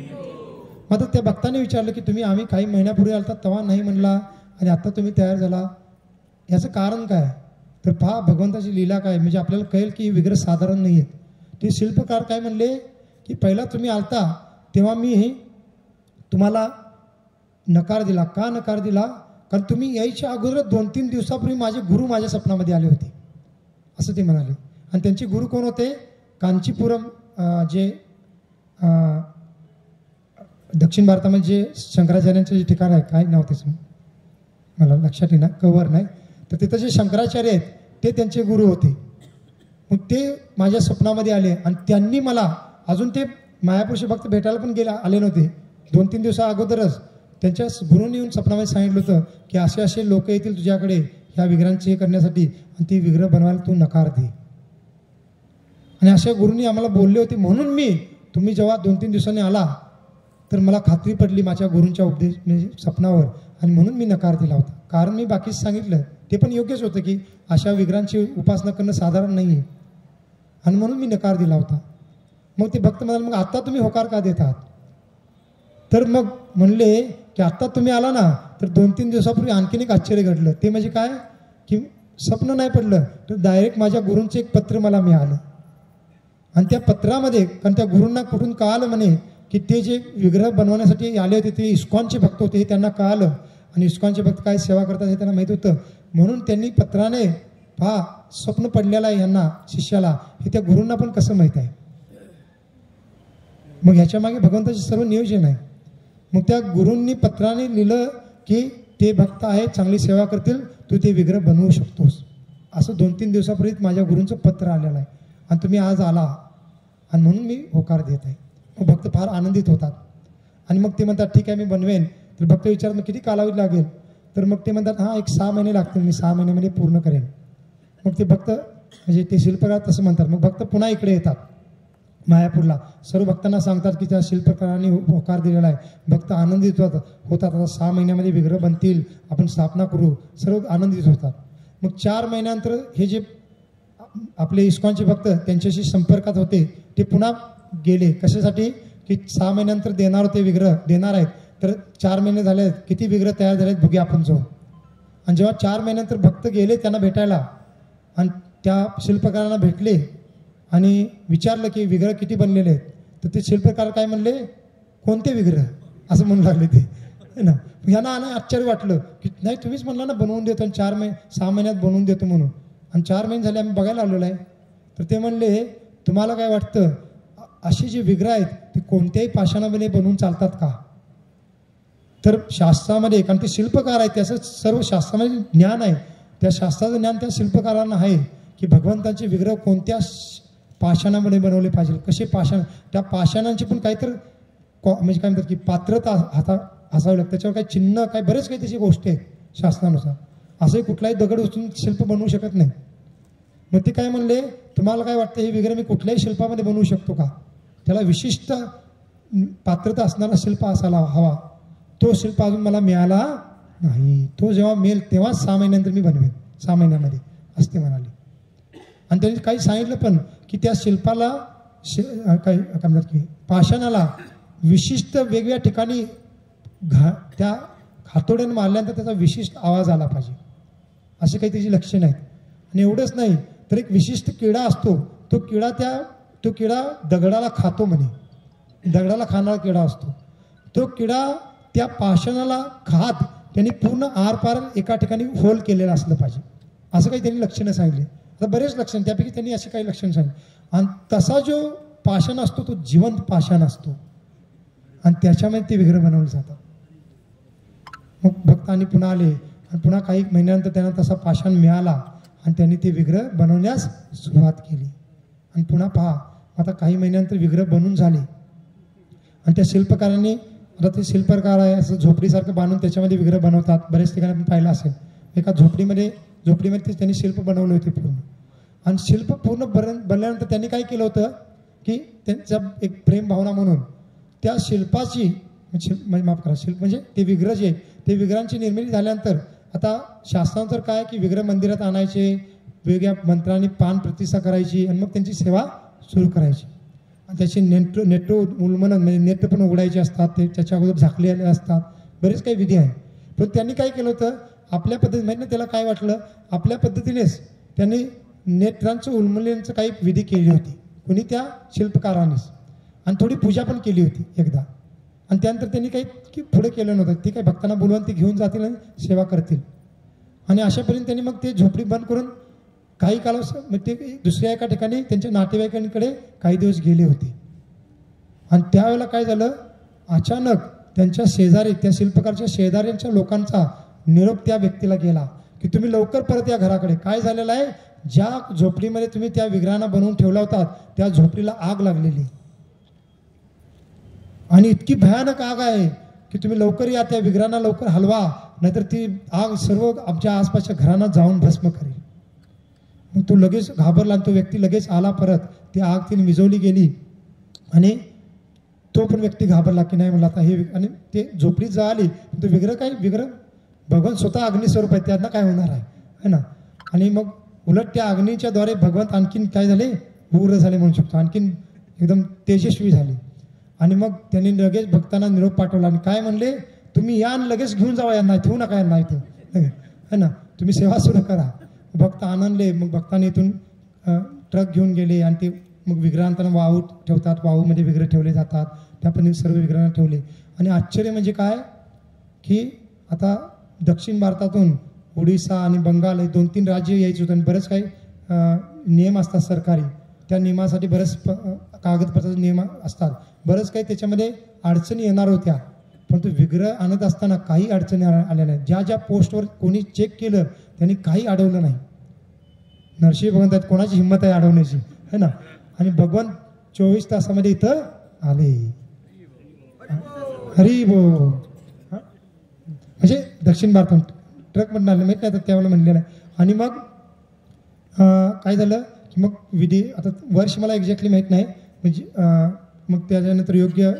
Speaker 1: मग आता त्या भक्ताने विचारलं की तुम्ही आम्ही काही महिन्यापूर्वी आलता तेव्हा नाही म्हणला आणि आता तुम्ही तयार झाला, याचं कारण काय? तर पहा भगवंताची लीला काय, म्हणजे आपल्याला कळेल की विग्रह साधारण नाही आहेत. ते शिल्पकार काय म्हणले की पहिला तुम्ही आलता तेव्हा मी तुम्हाला नकार दिला. का नकार दिला? कारण तुम्ही यायच्या अगोदर 2-3 दिवसापूर्वी माझे गुरु माझ्या स्वप्नामध्ये आले होते असं ते म्हणाले. आणि त्यांचे गुरु कोण होते? कांचीपुरम जे दक्षिण भारतामध्ये जे शंकराचार्यांचं जे ठिकाण आहे, काय नाव त्याचं मला लक्षात येईना, कवर नाही, तर तिथं जे शंकराचार्य आहेत ते त्यांचे गुरु होते. मग ते माझ्या स्वप्नामध्ये आले आणि त्यांनी मला, अजून ते मायापुरुष भक्त भेटायला पण आले नव्हते, 2-3 दिवसा अगोदरच त्यांच्या गुरूंनी येऊन स्वप्नामध्ये सांगितलं होतं की असे असे लोक येतील तुझ्याकडे ह्या विग्रहांचे हे करण्यासाठी आणि ती विग्रह बनवायला तू नकार दे. आणि अशा गुरूंनी आम्हाला बोलले होते. म्हणून तुम्ही जेव्हा 2-3 दिवसांनी आला तर मला खात्री पडली माझ्या गुरूंच्या उपदेश म्हणजे स्वप्नावर, आणि म्हणून मी नकार दिला होता. कारण मी बाकीच सांगितलं ते पण योग्यच होतं की अशा विग्रहांची उपासना करणं साधारण नाही आहे, आणि म्हणून मी नकार दिला होता. मग ते भक्त म्हणाले, मग आता तुम्ही होकार का देतात? तर मग म्हणले की आत्ता तुम्ही आला ना, तर 2-3 दिवसापूर्वी आणखीन एक आश्चर्य घडलं. ते म्हणजे काय की स्वप्न नाही पडलं, तर डायरेक्ट माझ्या गुरूंचं एक पत्र मला मिळालं. आणि त्या पत्रामध्ये, कारण त्या गुरूंना कुठून कळालं म्हणे की ते जे विग्रह बनवण्यासाठी आले होते ते इस्कॉनचे भक्त होते, हे त्यांना कळालं. आणि इस्कॉनचे भक्त काय सेवा करतात हे त्यांना माहीत होतं. म्हणून त्यांनी पत्राने स्वप्न पडलेलं आहे यांना शिष्याला, हे त्या गुरूंना पण कसं माहीत आहे. मग ह्याच्या मागे भगवंताचे सर्व नियोजन आहे. मग त्या गुरूंनी पत्राने लिहिलं की ते भक्त आहेत, चांगली सेवा करतील, तू ते विग्रह बनवू शकतोस. असं 2-3 दिवसापूर्वी माझ्या गुरूंचं पत्र आलेलं आहे आणि तुम्ही आज आला आणि म्हणून मी होकार देत आहे. मग भक्त फार आनंदित होतात आणि मग ते म्हणतात ठीक आहे मी बनवेन. तर भक्त विचारत मग किती कालावधी लागेल? तर मग ते म्हणतात हां 1-6 महिने लागतील, मी 6 महिन्यामध्ये पूर्ण करेन. मग ते भक्त म्हणजे ते शिल्पकार तसं म्हणतात. मग भक्त पुन्हा इकडे येतात मायापूरला, सर्व भक्तांना सांगतात की त्या शिल्पकारांनी होकार दिलेला आहे. भक्त आनंदित होतात आता 6 महिन्यामध्ये विग्रह बनतील, आपण स्थापना करू, सर्व आनंदित होतात. मग 4 महिन्यानंतर हे जे आपले इस्कॉनचे भक्त त्यांच्याशी संपर्कात होते ते पुन्हा गेले. कशासाठी? की 6 महिन्यानंतर देणार होते विग्रह, देणार आहेत, तर 4 महिने झाले आहेत, किती विग्रह तयार झाले आहेत बघूया आपण जाऊन. आणि जेव्हा 4 महिन्यानंतर भक्त गेले त्यांना भेटायला आणि त्या शिल्पकारांना भेटले आणि विचारलं की विग्रह किती बनलेले आहेत, तर ते शिल्पकार काय म्हणले, कोणते विग्रह असं म्हणू लागले ते ना. यांना आश्चर्य वाटलं की नाही तुम्हीच म्हणला ना बनवून देतो आणि 6 महिन्यात बनवून देतो म्हणून, आणि 4 महिने झाले आम्ही बघायला आलेलो आहे. तर ते म्हणले तुम्हाला काय वाटतं असे जे विग्रह आहेत ते कोणत्याही पाषाणामध्ये बनवून चालतात का? तर शास्त्रामध्ये, कारण ते शिल्पकार आहेत त्याचं सर्व शास्त्रामध्ये ज्ञान आहे, त्या शास्त्राचं ज्ञान त्या शिल्पकारांना आहे की भगवंताचे विग्रह कोणत्या पाषाणामध्ये बनवले पाहिजे, कसे पाषाण, त्या पाषाणांची पण काहीतरी म्हणजे काय म्हणतात की पात्रता असावी लागते, त्याच्यावर काही चिन्ह काय बरेच काही त्याची गोष्टी आहेत शास्त्रानुसार. असंही कुठलाही दगड उचलून शिल्प बनवू शकत नाही. मग ते काय म्हणले तुम्हाला काय वाटतं हे विग्रह मी कुठल्याही शिल्पामध्ये बनवू शकतो का? त्याला विशिष्ट पात्रता असणारा शिल्प असायला हवा. तो शिल्प अजून मला मिळाला नाही, तो जेव्हा मिळेल तेव्हा 6 महिन्यानंतर मी बनवेन, 6 महिन्यामध्ये असते म्हणाले. आणि त्यांनी काही सांगितलं पण की त्या शिल्पाला काय म्हणतात की पाषाणाला विशिष्ट वेगवेगळ्या ठिकाणी त्या हातोड्यानं मारल्यानंतर त्याचा विशिष्ट आवाज आला पाहिजे, असे काही त्याची लक्षणं आहेत. आणि एवढंच नाही तर एक विशिष्ट किडा असतो, तो किडा दगडाला खातो म्हणे, दगडाला खाणारा किडा असतो. तो किडा त्या पाषाणाला खात त्यांनी पूर्ण आरपार एका ठिकाणी होल केलेलं असलं पाहिजे, असं काही त्यांनी लक्षणं सांगितले. आता बरेच लक्षण, त्यापैकी त्यांनी असे काही लक्षण सांगितले. आणि तसा जो पाषाण असतो तो जिवंत पाषाण असतो आणि त्याच्यामध्ये ते विग्रह बनवले जातात. मग भक्तांनी पुन्हा आले आणि पुन्हा काही महिन्यानंतर त्यांना तसा पाषाण मिळाला आणि त्यांनी ते विग्रह बनवण्यास सुरुवात केली. आणि पुन्हा पहा आता काही महिन्यानंतर विग्रह बनून झाले आणि त्या शिल्पकारांनी, आता ते शिल्पकार आहे असं झोपडीसारखं बांधून त्याच्यामध्ये विग्रह बनवतात, बरेच ठिकाणी आपण पाहिलं असेल. एका झोपडीमध्ये त्यांनी शिल्प बनवले होते पूर्ण. आणि शिल्प पूर्ण बनल्यानंतर त्यांनी काय केलं होतं की त्यांचा एक प्रेम भावना म्हणून त्या शिल्पाची माफ करा, शिल्प म्हणजे ते विग्रह जे ते विग्रहांची निर्मिती झाल्यानंतर आता शास्त्रानुसार काय की विग्रह मंदिरात आणायचे, वेगळ्या मंत्रांनी पान प्रतिष्ठा करायची आणि मग त्यांची सेवा सुरू करायची. आणि त्याचे नेत्र उन्मूलन म्हणजे नेत्र पण उघडायचे असतात, ते त्याच्या अगोदर झाकलेले असतात, बरेच काही विधी आहे. पण त्यांनी काय केलं होतं आपल्या पद्धतीने, माहीत ना त्याला काय वाटलं, आपल्या पद्धतीनेच त्यांनी नेत्रांचं उन्मूलनाचं काही विधी केली होती कोणी त्या शिल्पकारानेच, आणि थोडी पूजा पण केली होती एकदा. आणि त्यानंतर त्यांनी काही की पुढे केलं नव्हतं, ती काही भक्तांना बोलवून ते घेऊन जातील आणि सेवा करतील. आणि अशापर्यंत त्यांनी मग ते झोपडी बंद करून काही काळ ते दुसऱ्या एका ठिकाणी त्यांच्या नातेवाईकांकडे काही दिवस गेले होते. आणि त्यावेळेला काय झालं, अचानक त्यांच्या शेजारी, त्या शिल्पकारच्या शेजाऱ्यांच्या लोकांचा निरोप त्या व्यक्तीला गेला की तुम्ही लवकर परत या घराकडे. काय झालेलं आहे, ज्या झोपडीमध्ये तुम्ही त्या विग्रहांना बनवून ठेवला होता त्या झोपडीला आग लागलेली आणि इतकी भयानक आग आहे की तुम्ही लवकर या, त्या विग्रहांना लवकर हलवा, नाहीतर ती आग सर्व आमच्या आसपासच्या घरांना जाऊन भस्म करेल. मग तो लगेच घाबरला आणि तो व्यक्ती लगेच आला परत. ती आग तिने विझवली गेली आणि तो पण व्यक्ती घाबरला की नाही म्हणला आता हे, आणि ते झोपडीत जळाली. तो विग्रह भगवान स्वतः अग्निस्वरूप आहे, त्यांना काय होणार आहे ना. आणि मग उलट त्या अग्नीच्या द्वारे भगवंत आणखीन काय झाले, उग्र झाले म्हणू शकतो, आणखीन एकदम तेजस्वी झाले. आणि मग त्यांनी लगेच भक्तांना निरोप पाठवला आणि काय म्हणले, तुम्ही या आणि लगेच घेऊन जावा यांना, ठेवू नका यांना इथं है ना, तुम्ही सेवा सुरू करा. भक्त आनंदले. मग भक्तांनी इथून ट्रक घेऊन गेले आणि ते मग विग्रहांना वाहू ठेवतात, वाहूमध्ये विग्रह ठेवले जातात. त्यापणे सर्व विग्रहांना ठेवले. आणि आश्चर्य म्हणजे काय की आता दक्षिण भारतातून ओडिसा आणि बंगाल हे 2-3 राज्य यायचे होते आणि बरेच काही नियम असतात सरकारी, त्या नियमासाठी बरेच कागदपत्राचे नियम असतात, बरंच काही त्याच्यामध्ये अडचणी येणार होत्या. पण तो विग्रह आणत असताना काही अडचणी आल्या नाही. ज्या ज्या पोस्टवर कोणी चेक केलं त्यांनी काही अडवलं नाही. नरसिंह भगवंत कोणाची हिंमत आहे अडवण्याची, है ना. आणि भगवान 24 तासामध्ये इथं आले. हरी बोल. म्हणजे दक्षिण भारतात ट्रक म्हणून आले, माहीत नाही तर त्यावेळेला म्हणले नाही. आणि मग काय झालं की मग विधी, आता वर्ष मला एक्झॅक्टली माहीत नाही, म्हणजे मग त्याच्यानंतर योग्य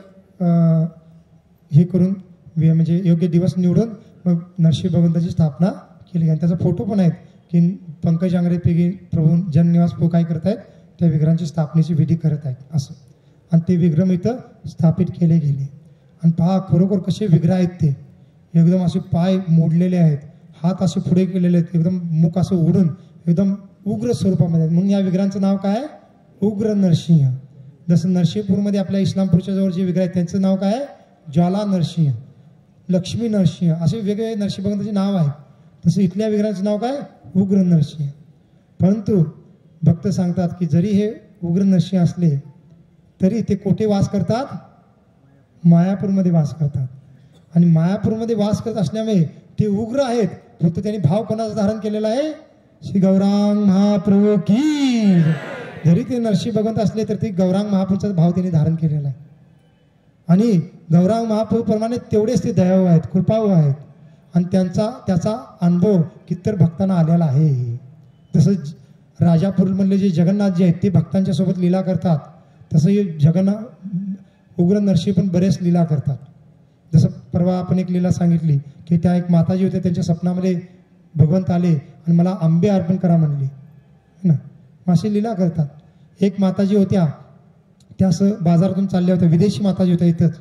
Speaker 1: हे करून म्हणजे योग्य दिवस निवडून मग नरसिंह भगवंताची स्थापना केली. आणि त्याचा फोटो पण आहेत की पंकज आंग्रेपैकी प्रभू जननिवास प्रभू काय करत आहेत, त्या विग्रहांची स्थापनेची विधी करत आहेत असं. आणि ते विग्रह इथं स्थापित केले गेले. आणि पहा खरोखर कसे विग्रह आहेत ते, एकदम असे पाय मोडलेले आहेत, हात असे पुढे केलेले आहेत, एकदम मुख असं उडून एकदम उग्र स्वरूपामध्ये आहेत. म्हणून या विग्रहांचं नाव काय, उग्र नरसिंह. जसं नरसिंहपूरमध्ये आपल्या इस्लामपूरच्या जवळ जे विग्रह आहेत त्यांचं नाव काय, ज्वाला नरसिंह, लक्ष्मी नरसिंह, असे वेगवेगळे नरसिंह भगवंताचे नाव आहेत. तसं इथल्या विग्रहाचं नाव काय, उग्र नरसिंह. परंतु भक्त सांगतात की जरी हे उग्र नरसिंह असले तरी ते कोठे वास करतात, मायापूरमध्ये वास करतात. आणि मायापूरमध्ये वास करत असल्यामुळे ते उग्र आहेत. फक्त त्यांनी भाव कोणाचं धारण केलेला आहे, श्री गौरांग महाप्रभू की. जरी ते नरसिंह भगवंत असले तर ते गौरांग महाप्रभूचा भाव त्यांनी धारण केलेला आहे. आणि गौरांग महाप्रभूप्रमाणे तेवढेच ते दयाळू आहेत, कृपाळू आहेत. आणि त्याचा अनुभव कित्तर भक्तांना आलेला आहे. जसं राजापूरमधले जे जगन्नाथजी आहेत ते भक्तांच्या सोबत लीला करतात, तसं हे उग्र नरसिंह पण बरेच लीला करतात. जसं परवा आपण एक लीला सांगितली की त्या एक माताजी होत्या, त्यांच्या स्वप्नामध्ये भगवंत आले आणि मला आंबे अर्पण करा म्हणले, है ना. अशी लीला करतात. एक माताजी होत्या, त्या असं बाजारातून चालल्या होत्या, विदेशी माताजी होत्या इथंच,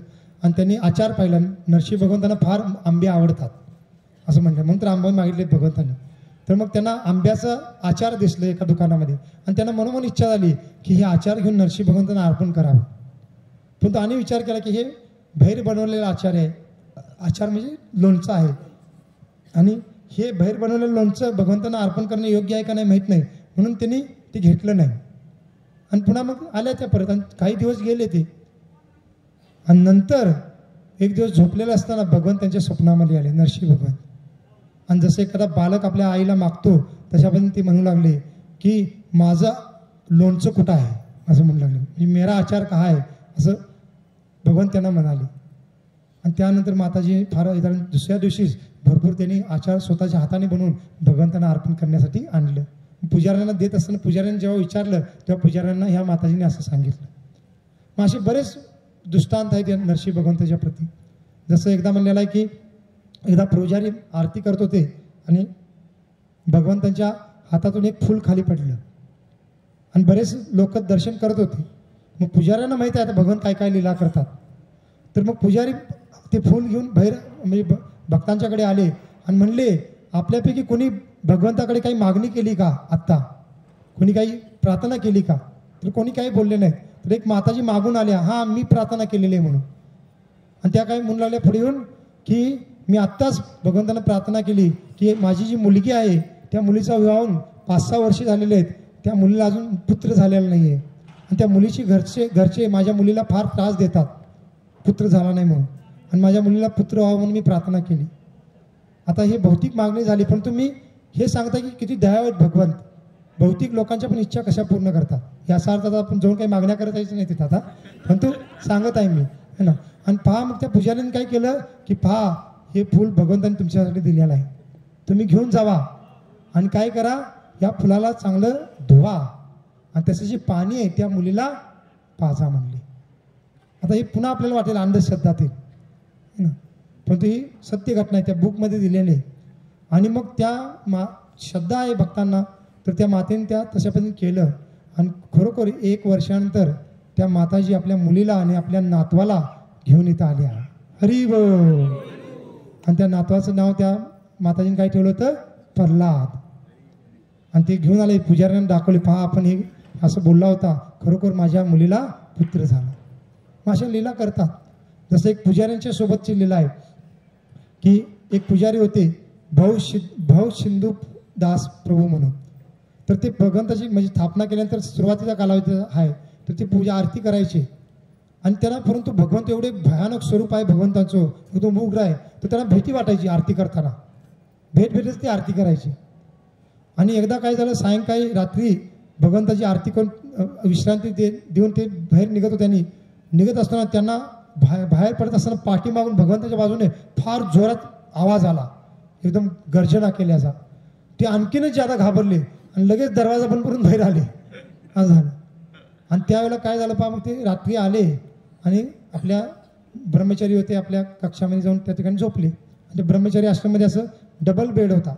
Speaker 1: आणि त्यांनी आचार पाहिला. नरसिंह भगवंतांना फार आंबे आवडतात असं म्हणलं, म्हणून तर आंबे मागितले भगवंतांनी. तर मग त्यांना आंब्याचं आचार दिसलं एका दुकानामध्ये आणि त्यांना मनोमन इच्छा झाली की हे आचार घेऊन नरसिंह भगवंतांना अर्पण करावं. पण तो आणि विचार केला की हे बाहेर बनवलेला आचार आहे, आचार म्हणजे लोणचं आहे, आणि हे बाहेर बनवलेलं लोणचं भगवंतांना अर्पण करणं योग्य आहे का नाही माहीत नाही, म्हणून त्यांनी ते घेतलं नाही. आणि पुन्हा मग आल्या त्या परत, आणि काही दिवस गेले ते. आणि नंतर एक दिवस झोपलेलं असताना भगवंत त्यांच्या स्वप्नामध्ये आले, नरसिंह भगवंत. आणि जसं एखादा बालक आपल्या आईला मागतो तशापर्यंत ते म्हणू लागले की माझं लोणचं कुठं आहे असं म्हणू लागले, म्हणजे मेरा आचार कहा आहे असं भगवंत त्यांना म्हणाले. आणि त्यानंतर माताजी फार दुसऱ्या दिवशीच भरपूर त्यांनी आचार स्वतःच्या हाताने बनवून भगवंतांना अर्पण करण्यासाठी आणलं. पुजाऱ्यांना देत असताना पुजाऱ्यांनी जेव्हा विचारलं तेव्हा पुजाऱ्यांना ह्या माताजीने असं सांगितलं. मग असे बरेच दृष्टांत आहेत या नरसिंह भगवंताच्या प्रती. जसं एकदा म्हणलेलं आहे की एकदा पुजारी आरती करत होते आणि भगवंतांच्या हातातून एक फूल खाली पडलं आणि बरेच लोक दर्शन करत होते. मग पुजाऱ्यांना माहीत आहे आता भगवंत काय काय लीला करतात. तर मग पुजारी ते फूल घेऊन बाहेर म्हणजे भक्तांच्याकडे आले आणि म्हणले आपल्यापैकी कोणी भगवंताकडे काही मागणी केली का, आत्ता कोणी काही प्रार्थना केली का. तर कोणी काही बोलले नाही. तर एक माताजी मागून आल्या, हां मी प्रार्थना केलेली आहे म्हणून. आणि त्या काही म्हणू लागल्या पुढे येऊन की मी आत्ताच भगवंतांना प्रार्थना केली की माझी जी मुलगी आहे त्या मुलीचा विवाह होऊन 5-6 वर्ष झालेले आहेत, त्या मुलीला अजून पुत्र झालेला नाही आहे. आणि त्या मुलीची घरचे माझ्या मुलीला फार त्रास देतात पुत्र झाला नाही म्हणून, आणि माझ्या मुलीला पुत्र व्हावं म्हणून मी प्रार्थना केली. आता हे भौतिक मागणी झाली, पण तुम्ही हे सांगता की किती दयाळू आहेत भगवंत, भौतिक लोकांच्या पण इच्छा कशा पूर्ण करतात. याचा अर्थ आता आपण जाऊन काही मागण्या करत यायचं नाही तिथं आता, पण तू सांगत आहे मी, है ना. आणि पहा, मग त्या पुजाऱ्यांनी काय केलं की पहा, हे फूल भगवंतांनी तुमच्यासाठी दिलेलं आहे, तुम्ही घेऊन जावा आणि काय करा, या फुलाला चांगलं धुवा आणि त्याचं जे पाणी आहे त्या मुलीला पाजा म्हणले. आता हे पुन्हा आपल्याला वाटेल अंधश्रद्धातील, है ना, परंतु ही सत्य घटना आहे, त्या बुकमध्ये दिलेली आहे. आणि मग त्या श्रद्धा आहे भक्तांना, तर त्या मातेने त्या तशा पद्धतीने केलं. आणि खरोखर 1 वर्षानंतर त्या माताजी आपल्या मुलीला आणि आपल्या नातवाला घेऊन इथं आल्या. हरी बोल. आणि त्या नातवाचं नाव त्या माताजीने काय ठेवलं होतं, प्रल्हाद. आणि ते घेऊन आले, पुजाऱ्यांना दाखवले, पहा आपण हे असं बोलला होता, खरोखर माझ्या मुलीला पुत्र झाला. मग अशा लीला करतात. जसं एक पुजाऱ्यांच्या सोबतची लीला आहे की एक पुजारी होते भाऊ सिंधू दास प्रभू म्हणून. तर ते भगवंताची म्हणजे स्थापना केल्यानंतर सुरुवातीचा कालावधी आहे, तर ते पूजा आरती करायचे. आणि त्यांना, परंतु भगवंत एवढे भयानक स्वरूप आहे भगवंताचं, तो उग्र आहे, तर त्यांना भीती वाटायची आरती करताना, भेटच ती आरती करायची. आणि एकदा काय झालं, सायंकाळी रात्री भगवंताची आरती करून विश्रांती देऊन ते बाहेर निघत होते. त्यांनी निघत असताना त्यांना बाहेर पडत असताना पाठीमागून भगवंताच्या बाजूने फार जोरात आवाज आला, एकदम गर्जना केल्याचा. ते आणखीनच ज्यादा घाबरले आणि लगेच दरवाजा बंद करून बाहेर आले, असं झालं. आणि त्यावेळेला काय झालं पहा, मग ते रात्री आले आणि आपल्या ब्रह्मचारी होते आपल्या कक्षामध्ये जाऊन त्या ठिकाणी झोपले. आणि ब्रह्मचारी आश्रममध्ये असं डबल बेड होता,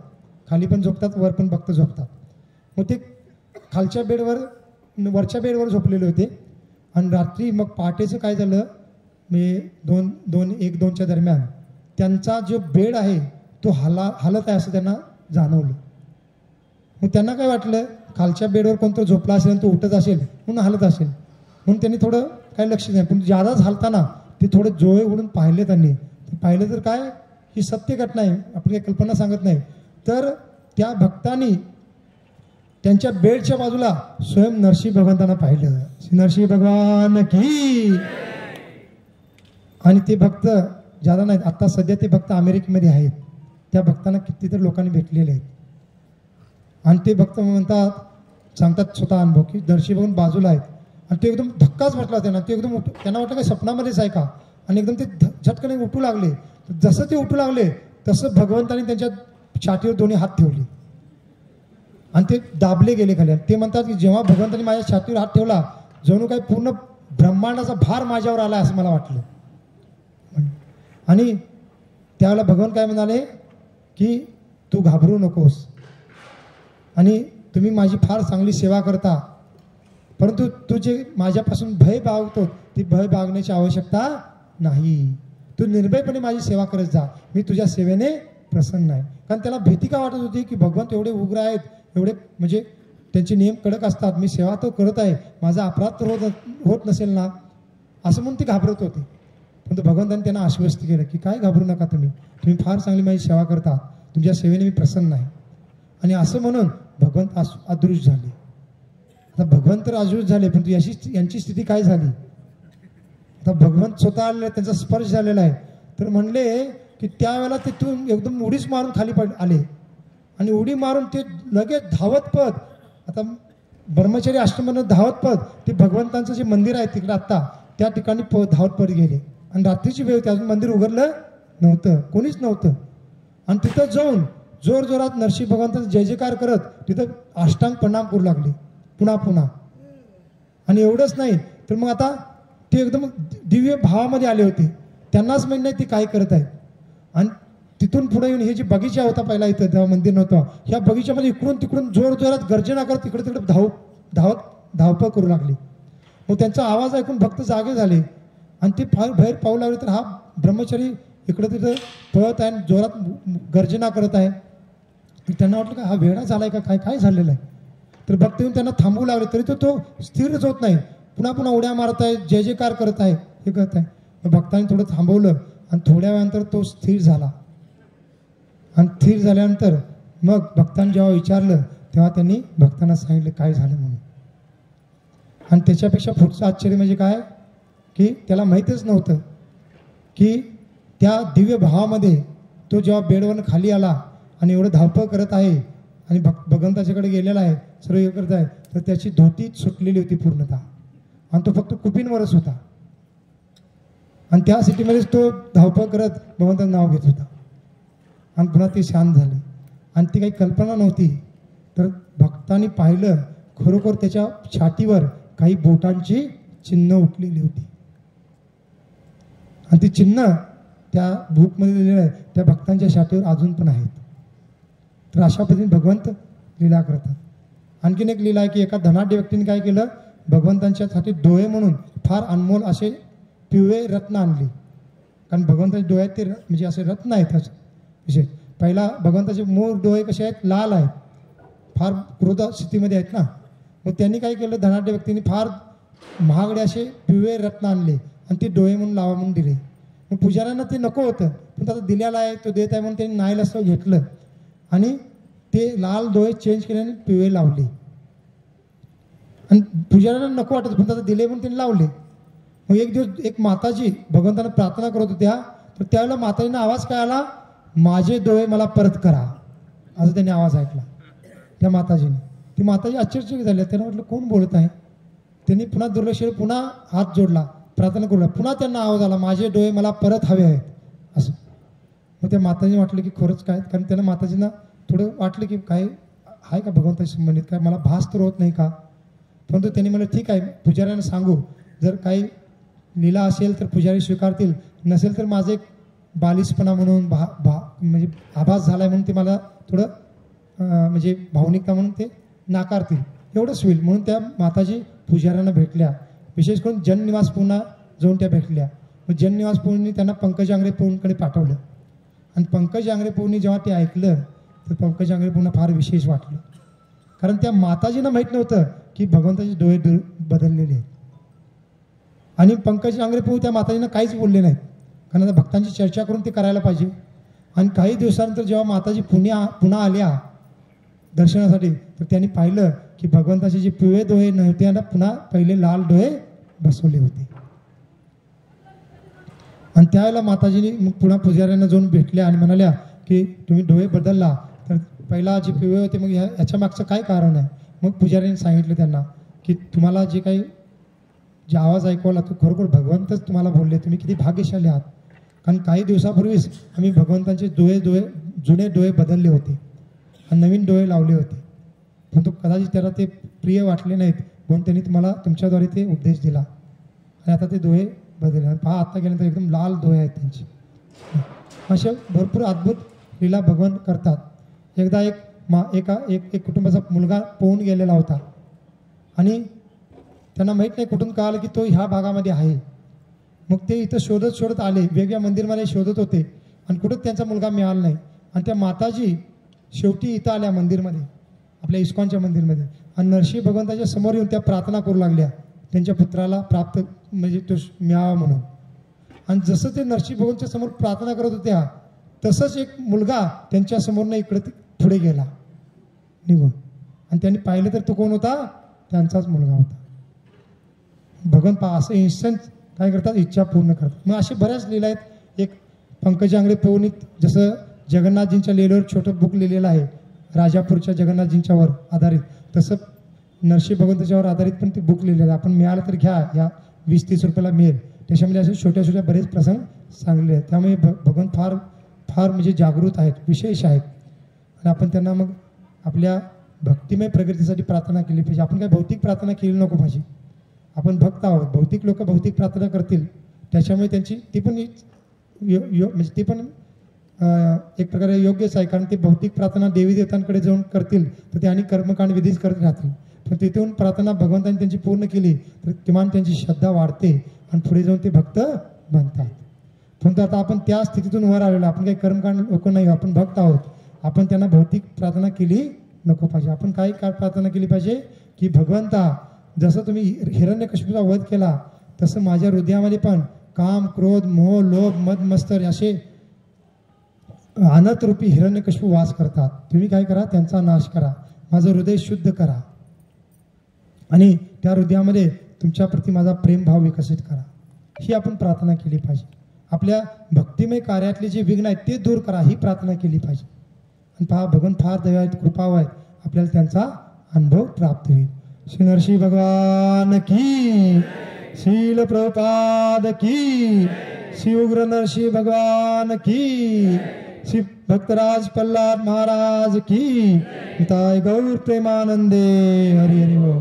Speaker 1: खाली पण झोपतात वर पण भक्त झोपतात. मग ते खालच्या बेडवर वरच्या बेडवर झोपलेले होते. आणि रात्री मग पहाटेचं काय झालं, म्हणजे 1-2च्या दरम्यान त्यांचा जो बेड आहे तो हालत आहे असं त्यांना जाणवलं. मग त्यांना काय वाटलं, खालच्या बेडवर कोणतं झोपला असेल आणि तो उठत असेल म्हणून हालत असेल, म्हणून त्यांनी थोडं काही लक्ष नाही. पण ज्यादाच हालताना ते थोडं डोळे उघडून पाहिले. त्यांनी पाहिलं तर काय, ही सत्य घटना आहे, आपण काही कल्पना सांगत नाही. तर त्या भक्तांनी त्यांच्या बेडच्या बाजूला स्वयं नरसिंह भगवंतांना पाहिलं. नरसिंह भगवान की. आणि ते भक्त ज्यादा नाहीत, आता सध्या ते भक्त अमेरिकेमध्ये आहेत. त्या भक्तांना कितीतरी लोकांनी भेटलेले आहेत. आणि ते भक्त म्हणतात, सांगतात स्वतः अनुभव की नरसिंह भगवान बाजूला आहेत. आणि ते एकदम धक्काच म्हटला त्यांना, ते एकदम त्यांना वाटलं काय स्वप्नामध्येच आहे का. आणि एकदम ते झटकन उठू लागले. जसं ते उठू लागले तसं भगवंतांनी त्यांच्या छातीवर दोन्ही हात ठेवले आणि ते दाबले गेले खाली. ते म्हणतात की जेव्हा भगवंतांनी माझ्या छातीवर हात ठेवला, जणू काही पूर्ण ब्रह्मांडाचा भार माझ्यावर आला असं मला वाटलं. आणि त्यावेळेला भगवान काय म्हणाले की तू घाबरू नकोस आणि तुम्ही माझी फार चांगली सेवा करता, परंतु तू जे माझ्यापासून भय बाळगतो ती भय बाळगण्याची आवश्यकता नाही. तू निर्भयपणे माझी सेवा करत जा, मी तुझ्या सेवेने प्रसन्न आहे. कारण त्याला भीती का वाटत होती की भगवंत एवढे उग्र आहेत, एवढे म्हणजे त्यांचे नियम कडक असतात, मी सेवा तर करत आहे, माझा अपराध तर होत नसेल ना, असं म्हणून ते घाबरत होते. परंतु भगवंतांनी त्यांना आश्वस्त केलं की काय घाबरू नका, तुम्ही फार चांगली माझी सेवा करता, तुमच्या सेवेने मी प्रसन्न आहे. आणि असं म्हणून भगवंत अदृश्य झाले. आता भगवंत तर अदृश्य झाले, परंतु यांची स्थिती काय झाली. आता भगवंत स्वतः आलेले, त्यांचा स्पर्श झालेला आहे. तर म्हणले की त्यावेळेला तिथून एकदम उडीच मारून खाली आले आणि उडी मारून ते लगेच धावत पद, आता ब्रह्मचारी आश्रमानं धावत पद ते भगवंतांचं जे मंदिर आहे तिकडे आत्ता त्या ठिकाणी धावत पद गेले. आणि रात्रीची वेळ होती, अजून मंदिर उघडलं नव्हतं, कोणीच नव्हतं. आणि तिथं जाऊन जोर जोरात नरसिंह भगवंताचा जय जयकार करत तिथं अष्टांग प्रणाम करू लागले पुन्हा. आणि एवढंच नाही तर मग आता ते एकदम दिव्य भावामध्ये आले होते, त्यांनाच माहीत नाही ते काय करत आहेत. आणि तिथून पुढे येऊन हे जे बगीचा होता पहिला इथं तेव्हा मंदिर नव्हतं, ह्या बगीच्यामध्ये इकडून तिकडून जोर जोरात गर्जना करत इकडे तिकडे धावपळ करू लागली. मग त्यांचा आवाज ऐकून भक्त जागे झाले आणि ते बाहेर पाहू लागले तर हा ब्रह्मचारी इकडे तिथं पळत आहे, जोरात गर्जना करत आहे. त्यांना वाटलं का हा वेडा झालाय का, काय झालेलं आहे. तर भक्त येऊन त्यांना थांबवू लागले, तरी तो स्थिरच होत नाही, पुन्हा उड्या मारत आहे, जय जयकार करत आहे, हे करत आहे. मग भक्तांनी थोडं थांबवलं आणि थोड्या वेळानंतर तो स्थिर झाला. आणि स्थिर झाल्यानंतर मग भक्तांनी जेव्हा विचारलं तेव्हा त्यांनी भक्तांना सांगितलं काय झालं म्हणून. आणि त्याच्यापेक्षा पुढचं आश्चर्य म्हणजे काय की त्याला माहीतच नव्हतं की त्या दिव्य भावामध्ये तो जेव्हा बेडवरून खाली आला आणि एवढं धावपळ करत आहे आणि भगवंताच्याकडे गेलेला आहे, सर्व हे करत आहे, तर त्याची धोती सुटलेली होती पूर्णतः आणि तो फक्त कुपींवरच होता. आणि त्या सिटीमध्येच तो धावपळ करत भगवंताचं नाव घेत होता. आणि पुन्हा ते शांत झाले. आणि ती काही कल्पना नव्हती. तर भक्तांनी पाहिलं खरोखर त्याच्या छातीवर काही बोटांची चिन्ह उठलेली होती. आणि ती चिन्ह त्या बुकमध्ये लिहिलेलं आहे त्या भक्तांच्या छातीवर अजून पण आहेत. तर अशा पद्धतीने भगवंत लीला करतात. आणखीन एक लीला आहे की एका धनाढ्य व्यक्तीने काय केलं, भगवंतांच्या छातीत डोळे म्हणून फार अनमोल असे पिवळे रत्न आणले. कारण भगवंताच्या डोळ्यात ते म्हणजे असे रत्न आहेत. त्याचे विशेष पहिला भगवंताचे मूळ डोळे कसे आहेत, लाल आहेत, फार क्रोध स्थितीमध्ये आहेत ना. मग त्यांनी काय केलं, धनाढ्य व्यक्तीने फार महागडे असे पिवळे रत्न आणले आणि ते डोळे म्हणून लावा म्हणून दिले. मग पुजाऱ्यांना ते नको होतं, पण आता दिलेला आहे तो देत आहे म्हणून त्यांनी नाईलाजास्तव घेतलं आणि ते लाल डोळे चेंज केले आणि पिवळे लावले. आणि पुजाऱ्यांना नको वाटत पण आता दिले म्हणून त्यांनी लावले. मग एक दिवस एक माताजी भगवंतांना प्रार्थना करत होत्या. तर त्यावेळेला माताजींना आवाज काय आला, माझे डोळे मला परत करा, असं त्यांनी आवाज ऐकला त्या माताजीने. ती माताजी आश्चर्यचकित झाली. त्यांना म्हटलं कोण बोलत आहे. त्यांनी पुन्हा दुर्लक्ष पुन्हा हात जोडला, प्रार्थना करू लागला. पुन्हा त्यांना आवाज आला, माझे डोळे मला परत हवे आहेत असं. मग त्या माताजीने वाटलं की खरंच काय, कारण त्यांना माताजींना थोडं वाटलं की काय आहे का भगवंताशी संबंधित, काय मला भास तर होत नाही का. परंतु त्यांनी म्हणलं ठीक आहे पुजाऱ्यांना सांगू, जर काही लीला असेल तर पुजारी स्वीकारतील, नसेल तर माझं एक बालिशपणा म्हणून म्हणजे आभास झाला आहे म्हणून ते मला थोडं म्हणजे भावनिकता म्हणून ते नाकारतील, एवढंच होईल. म्हणून त्या माताजी पुजाऱ्यांना भेटल्या. विशेष करून जननिवास पुन्हा जाऊन त्या भेटल्या. मग जननिवास पुण्यांनी त्यांना पंकज आंग्रे पुणकडे पाठवलं. आणि पंकज आंग्रे पुण्यांनी जेव्हा ते ऐकलं तर पंकज आंग्रे पुन्हा फार विशेष वाटलं. कारण त्या माताजींना माहीत नव्हतं की भगवंताचे डोळे बदललेले आहेत. आणि पंकज आंग्रे पुणे त्या माताजींना काहीच बोलले नाहीत, कारण आता भक्तांची चर्चा करून ते करायला पाहिजे. आणि काही दिवसानंतर जेव्हा माताजी पुन्हा आल्या दर्शनासाठी, तर त्यांनी पाहिलं की भगवंताचे जे पिवळे डोळे नव्हते त्यांना पुन्हा पहिले लाल डोळे बसवले होते. आणि त्यावेळेला माताजीने मग पुन्हा पुजाऱ्यांना जाऊन भेटल्या आणि म्हणाल्या की तुम्ही डोळे बदलला, तर पहिला जे पिवळे होते मग याच्या मागचं काय कारण आहे. मग पुजाऱ्यांनी सांगितलं त्यांना की तुम्हाला जे काही जे आवाज ऐकवला तो खरोखर भगवंतच तुम्हाला बोलले, तुम्ही किती भाग्यशाली आहात. कारण काही दिवसापूर्वीच आम्ही भगवंतांचे जुने डोळे बदलले होते आणि नवीन डोळे लावले होते, परंतु कदाचित त्याला ते प्रिय वाटले नाहीत म्हणून त्यांनी तुम्हाला तुमच्याद्वारे ते उपदेश दिला आणि आता ते डोळे बदलले. पहा आता गेल्यानंतर एकदम लाल डोळे आहेत त्यांचे. अशा भरपूर अद्भुत लीला भगवान करतात. एकदा एक कुटुंबाचा मुलगा पोहून गेलेला होता आणि त्यांना माहीत नाही कुठून कळालं की तो ह्या भागामध्ये आहे. मग ते इथं शोधत आले, वेगळ्या मंदिरमध्ये शोधत होते आणि कुठंच त्यांचा मुलगा मिळाला नाही. आणि त्या माताजी शेवटी इथं आल्या मंदिरमध्ये, आपल्या इस्कॉनच्या मंदिरमध्ये, आणि नरसिंह भगवंताच्या समोर येऊन त्या प्रार्थना करू लागल्या त्यांच्या पुत्राला प्राप्त म्हणजे तो मिळावा म्हणून. आणि जसं ते नरसिंह भगवंताच्या समोर प्रार्थना करत होत्या तसंच एक मुलगा त्यांच्या समोरनं इकडे पुढे गेला निघून. आणि त्यांनी पाहिलं तर तो कोण होता, त्यांचाच मुलगा होता. भगवंत असं इन्स्टंट काय करतात, इच्छा पूर्ण करतात. मग असे बऱ्याच लीला आहेत. एक पंकज आंग्रे पोहनीत जसं जगन्नाथजींच्या लीलेवर छोटं बुक लिहिलेलं आहे, राजापूरच्या जगन्नाथजींच्यावर आधारित, तसं नरसिंह भगवंताच्यावर आधारित पण ते बुक लिहिलेलं आहे. आपण मिळालं तर घ्या, या 20-30 रुपयाला मिळेल. त्याच्यामध्ये असे छोट्या छोट्या बरेच प्रसंग सांगले आहेत. त्यामुळे भगवंत फार फार म्हणजे जागृत आहेत, विशेष आहेत. आणि आपण त्यांना मग आपल्या भक्तिमय प्रगतीसाठी प्रार्थना केली पाहिजे. आपण काय भौतिक प्रार्थना केली नको पाहिजे. आपण भक्त आहोत. भौतिक लोक भौतिक प्रार्थना करतील, त्याच्यामुळे त्यांची ती पण म्हणजे ती पण एक प्रकारे योग्यच आहे. कारण ते भौतिक प्रार्थना देवी देवतांकडे जाऊन करतील तर ते आणि कर्मकांड विधीच करत राहतील. पण तिथून प्रार्थना भगवंतांनी त्यांची पूर्ण केली तर किमान त्यांची श्रद्धा वाढते आणि पुढे जाऊन ते भक्त बनतात. परंतु आता आपण त्या स्थितीतून वर आलेलो, आपण काही कर्मकांड लोक नाही, आपण भक्त आहोत. आपण त्यांना भौतिक प्रार्थना केली नको पाहिजे. आपण काय प्रार्थना केली पाहिजे की भगवंता, जसं तुम्ही हिरण्यकशिपूचा वध केला तसं माझ्या हृदयामध्ये पण काम, क्रोध, मोह, लोभ, मद, मत्सर असे अनंतरूपी हिरण्यकशिपू वास करतात. तुम्ही काय करा, त्यांचा नाश करा. माझं हृदय शुद्ध करा आणि त्या हृदयामध्ये तुमच्याप्रती माझा प्रेमभाव विकसित करा, ही आपण प्रार्थना केली पाहिजे. आपल्या भक्तिमय कार्यातले जे विघ्न आहेत ते दूर करा, ही प्रार्थना केली पाहिजे. आणि पहा, भगवान फार दया आहेत, कृपाव आहेत, आपल्याला त्यांचा अनुभव प्राप्त होईल. श्री नरसिंह भगवान की, शील प्रभुपाद की, श्री उग्र नरसिंह भगवान की, श्री भक्तराज प्रल्हाद महाराज की, ताई गौर प्रेमानंदे. हरी हरी हो.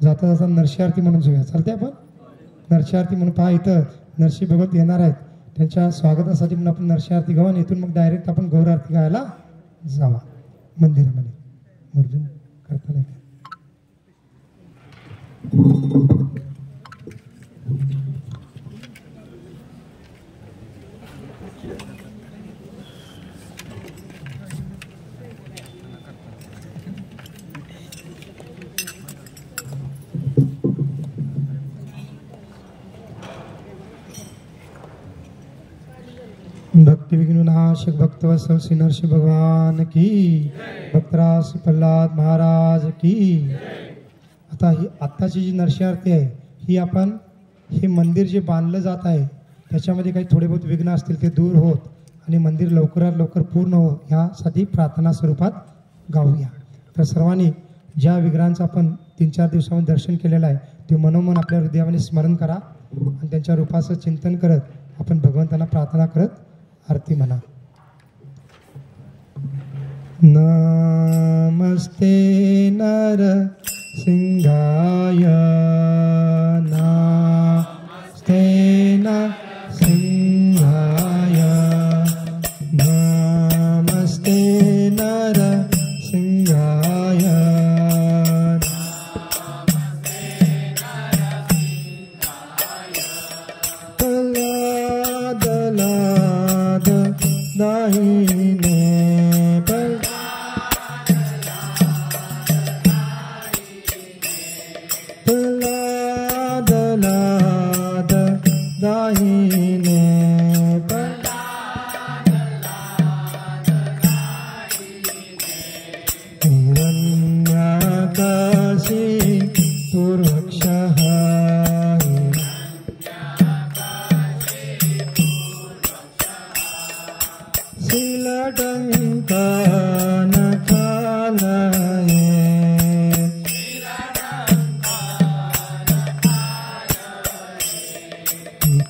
Speaker 1: जाता जाता नरसिंहारती म्हणून जाऊया, चालते आपण नरसिंहारती म्हणून. पहा, इथं नरसिंह भगवत येणार आहेत, त्यांच्या स्वागतासाठी म्हणून आपण नरसिंहारती गावा. इथून मग डायरेक्ट आपण गौर आरती गायला जावा मंदिरामध्ये. मुर्जून करता नाही. भक्ति विघ्ननाशक भक्तवत्सल श्री नरसिंह भगवान की, भक्तराज प्रल्हाद महाराज की. आता ही आत्ताची जी नरसिंहारती आहे ही आपण, हे मंदिर जे बांधलं जात आहे त्याच्यामध्ये काही थोडे बहुत विघ्न असतील ते दूर होत आणि मंदिर लवकरात लवकर पूर्ण हो, ह्यासाठी प्रार्थना स्वरूपात गाऊया. तर सर्वांनी ज्या विग्रहांचं आपण 3-4 दिवसामध्ये दर्शन केलेलं आहे ते मनोमन आपल्या हृदयामध्ये स्मरण करा आणि त्यांच्या रूपाचं चिंतन करत आपण भगवंतांना प्रार्थना करत आरती म्हणा. नमस्ते नर सिंहाय, नमस्ते नर सिंहाय, नमस्ते नर सिंहाय, प्रल्हाद लाद दाहिने प्रल्हाद लाद दाहिने हिरण्याकाशी पूर्वक्षः, शीलटङ्कनकालये,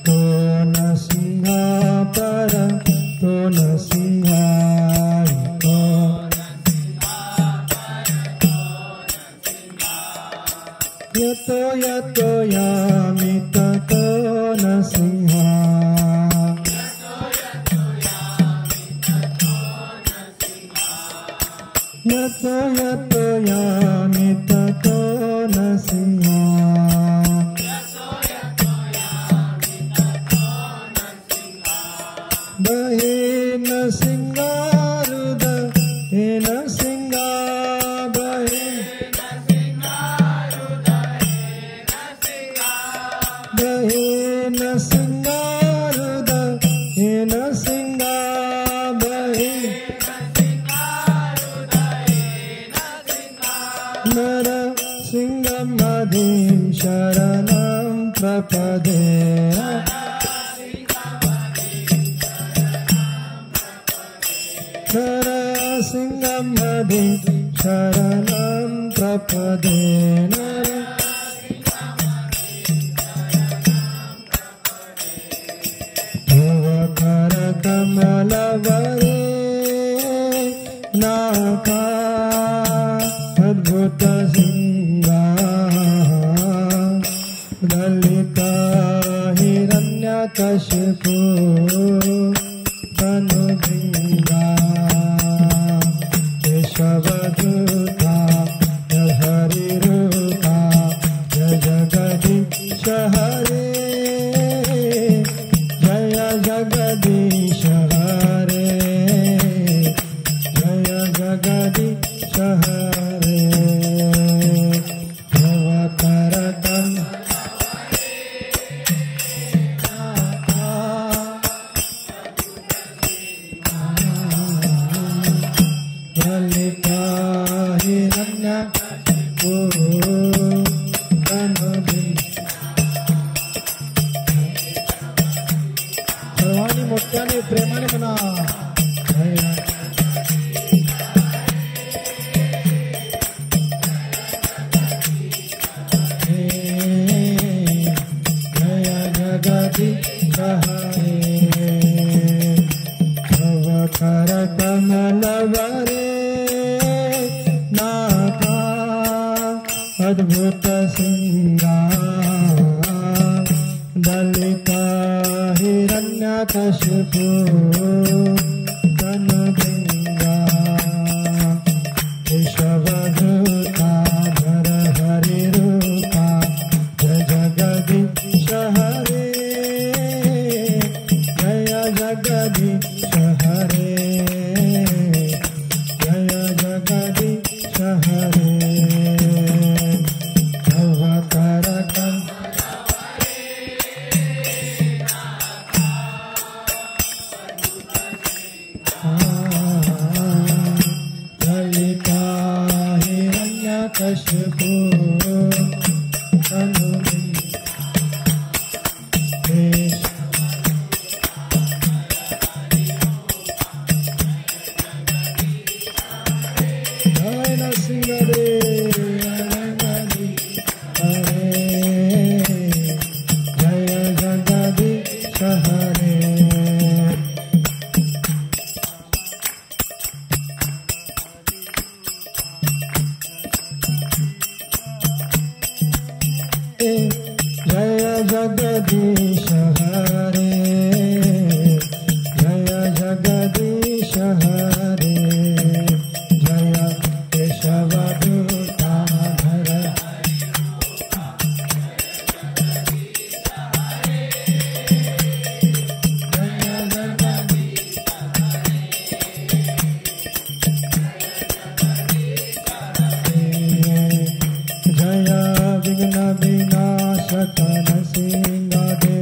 Speaker 1: तो न सिंहा पर तो न सिंहा, यतो यतो यामि ततो न सिंहा, यतो यतो यामि ततो न सिंहा, बहे न सिंगारुद हे न सिंगा, बहे न सिंगारुद हे न सिंगा, बहे नर सिंहमधिं शरणं प्रपदे, नर सिंहमधिं शरणं प्रपदे, नर कर कमलवरे नाका अद्भुत सिंहा, ललिता हिरण्यकशिपु तनुभृङ्गा, केशवदूता जय हरिरूपा जय जगदीश हरे, जय जगदीश हरे, जय जगदीश हरे. भवकरकं ललिता कर कमलवरे नाका अद्भुत सिंगार दलित हिरण्यकशिपु तनुबिंगा केशवधूताधर हरिरूपा जय जगदीश हरे जय जगदीश हरे जय जगदीश हरे अवतार ललिता हिरण्यकशिपु जय जगदीश हरे जय जगदीश हरे जय केशवधूताधर जय विघ्न विनाशक नृसिंहदे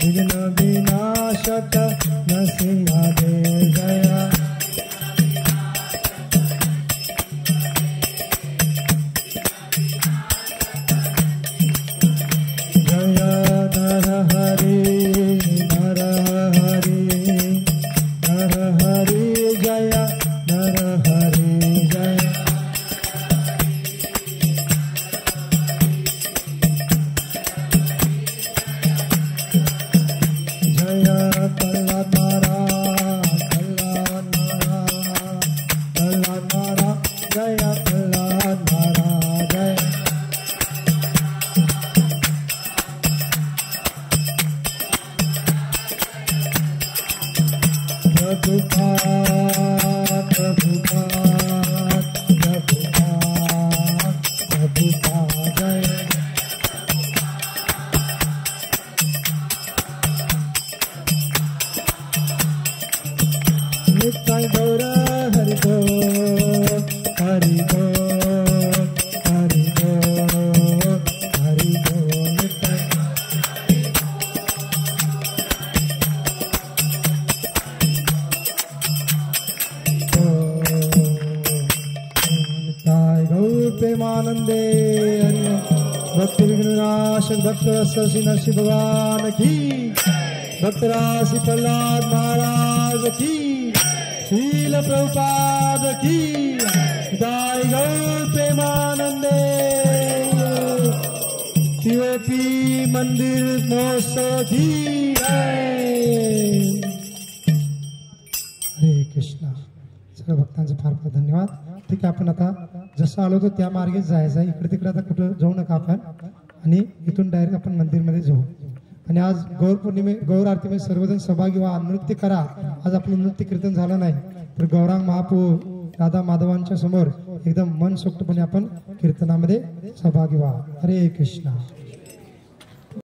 Speaker 1: विघ्न विनाशक नृसिंहदे जय जय नर हरि नर हरि नर हरि जय नर हरि जय जय कल्लानारा कल्लानारा कल्लानारा जय कल्लानारा जय प्रभुपाद प्रभुपाद प्रभुपाद प्रभुपाद जय नित्य गौर हरि बोल हरि बोल हरि बोल हरि बोल नित्य नित्य गौर प्रेमानंदे हरि भक्ति विघ्ननाशक भक्त श्री नरसिंह भगवान की भक्तराशि प्रहलाद महाराज की शील प्रभुपाद की दाई गौर प्रेमानंदे टीओपी मंदिर महोत्सव की हरे कृष्णा. सर्व भक्तांचे फार फार धन्यवाद. ठीक आहे, आपण आता जसं आलो होतो त्या मार्गेच जायचं आहे. इकडे तिकडे आता कुठं जाऊ नका आपण, आणि इथून डायरेक्ट आपण मंदिरमध्ये जाऊ. आणि आज गौर पौर्णिमे गौर आरतीमध्ये सर्वजण सहभागी व्हा, नृत्य करा. आज आपलं नृत्य कीर्तन झालं नाही तर गौरांग महाप्रभू राधा माधवांच्या समोर एकदम मनसोक्तपणे आपण कीर्तनामध्ये सहभागी व्हा. हरे कृष्णा.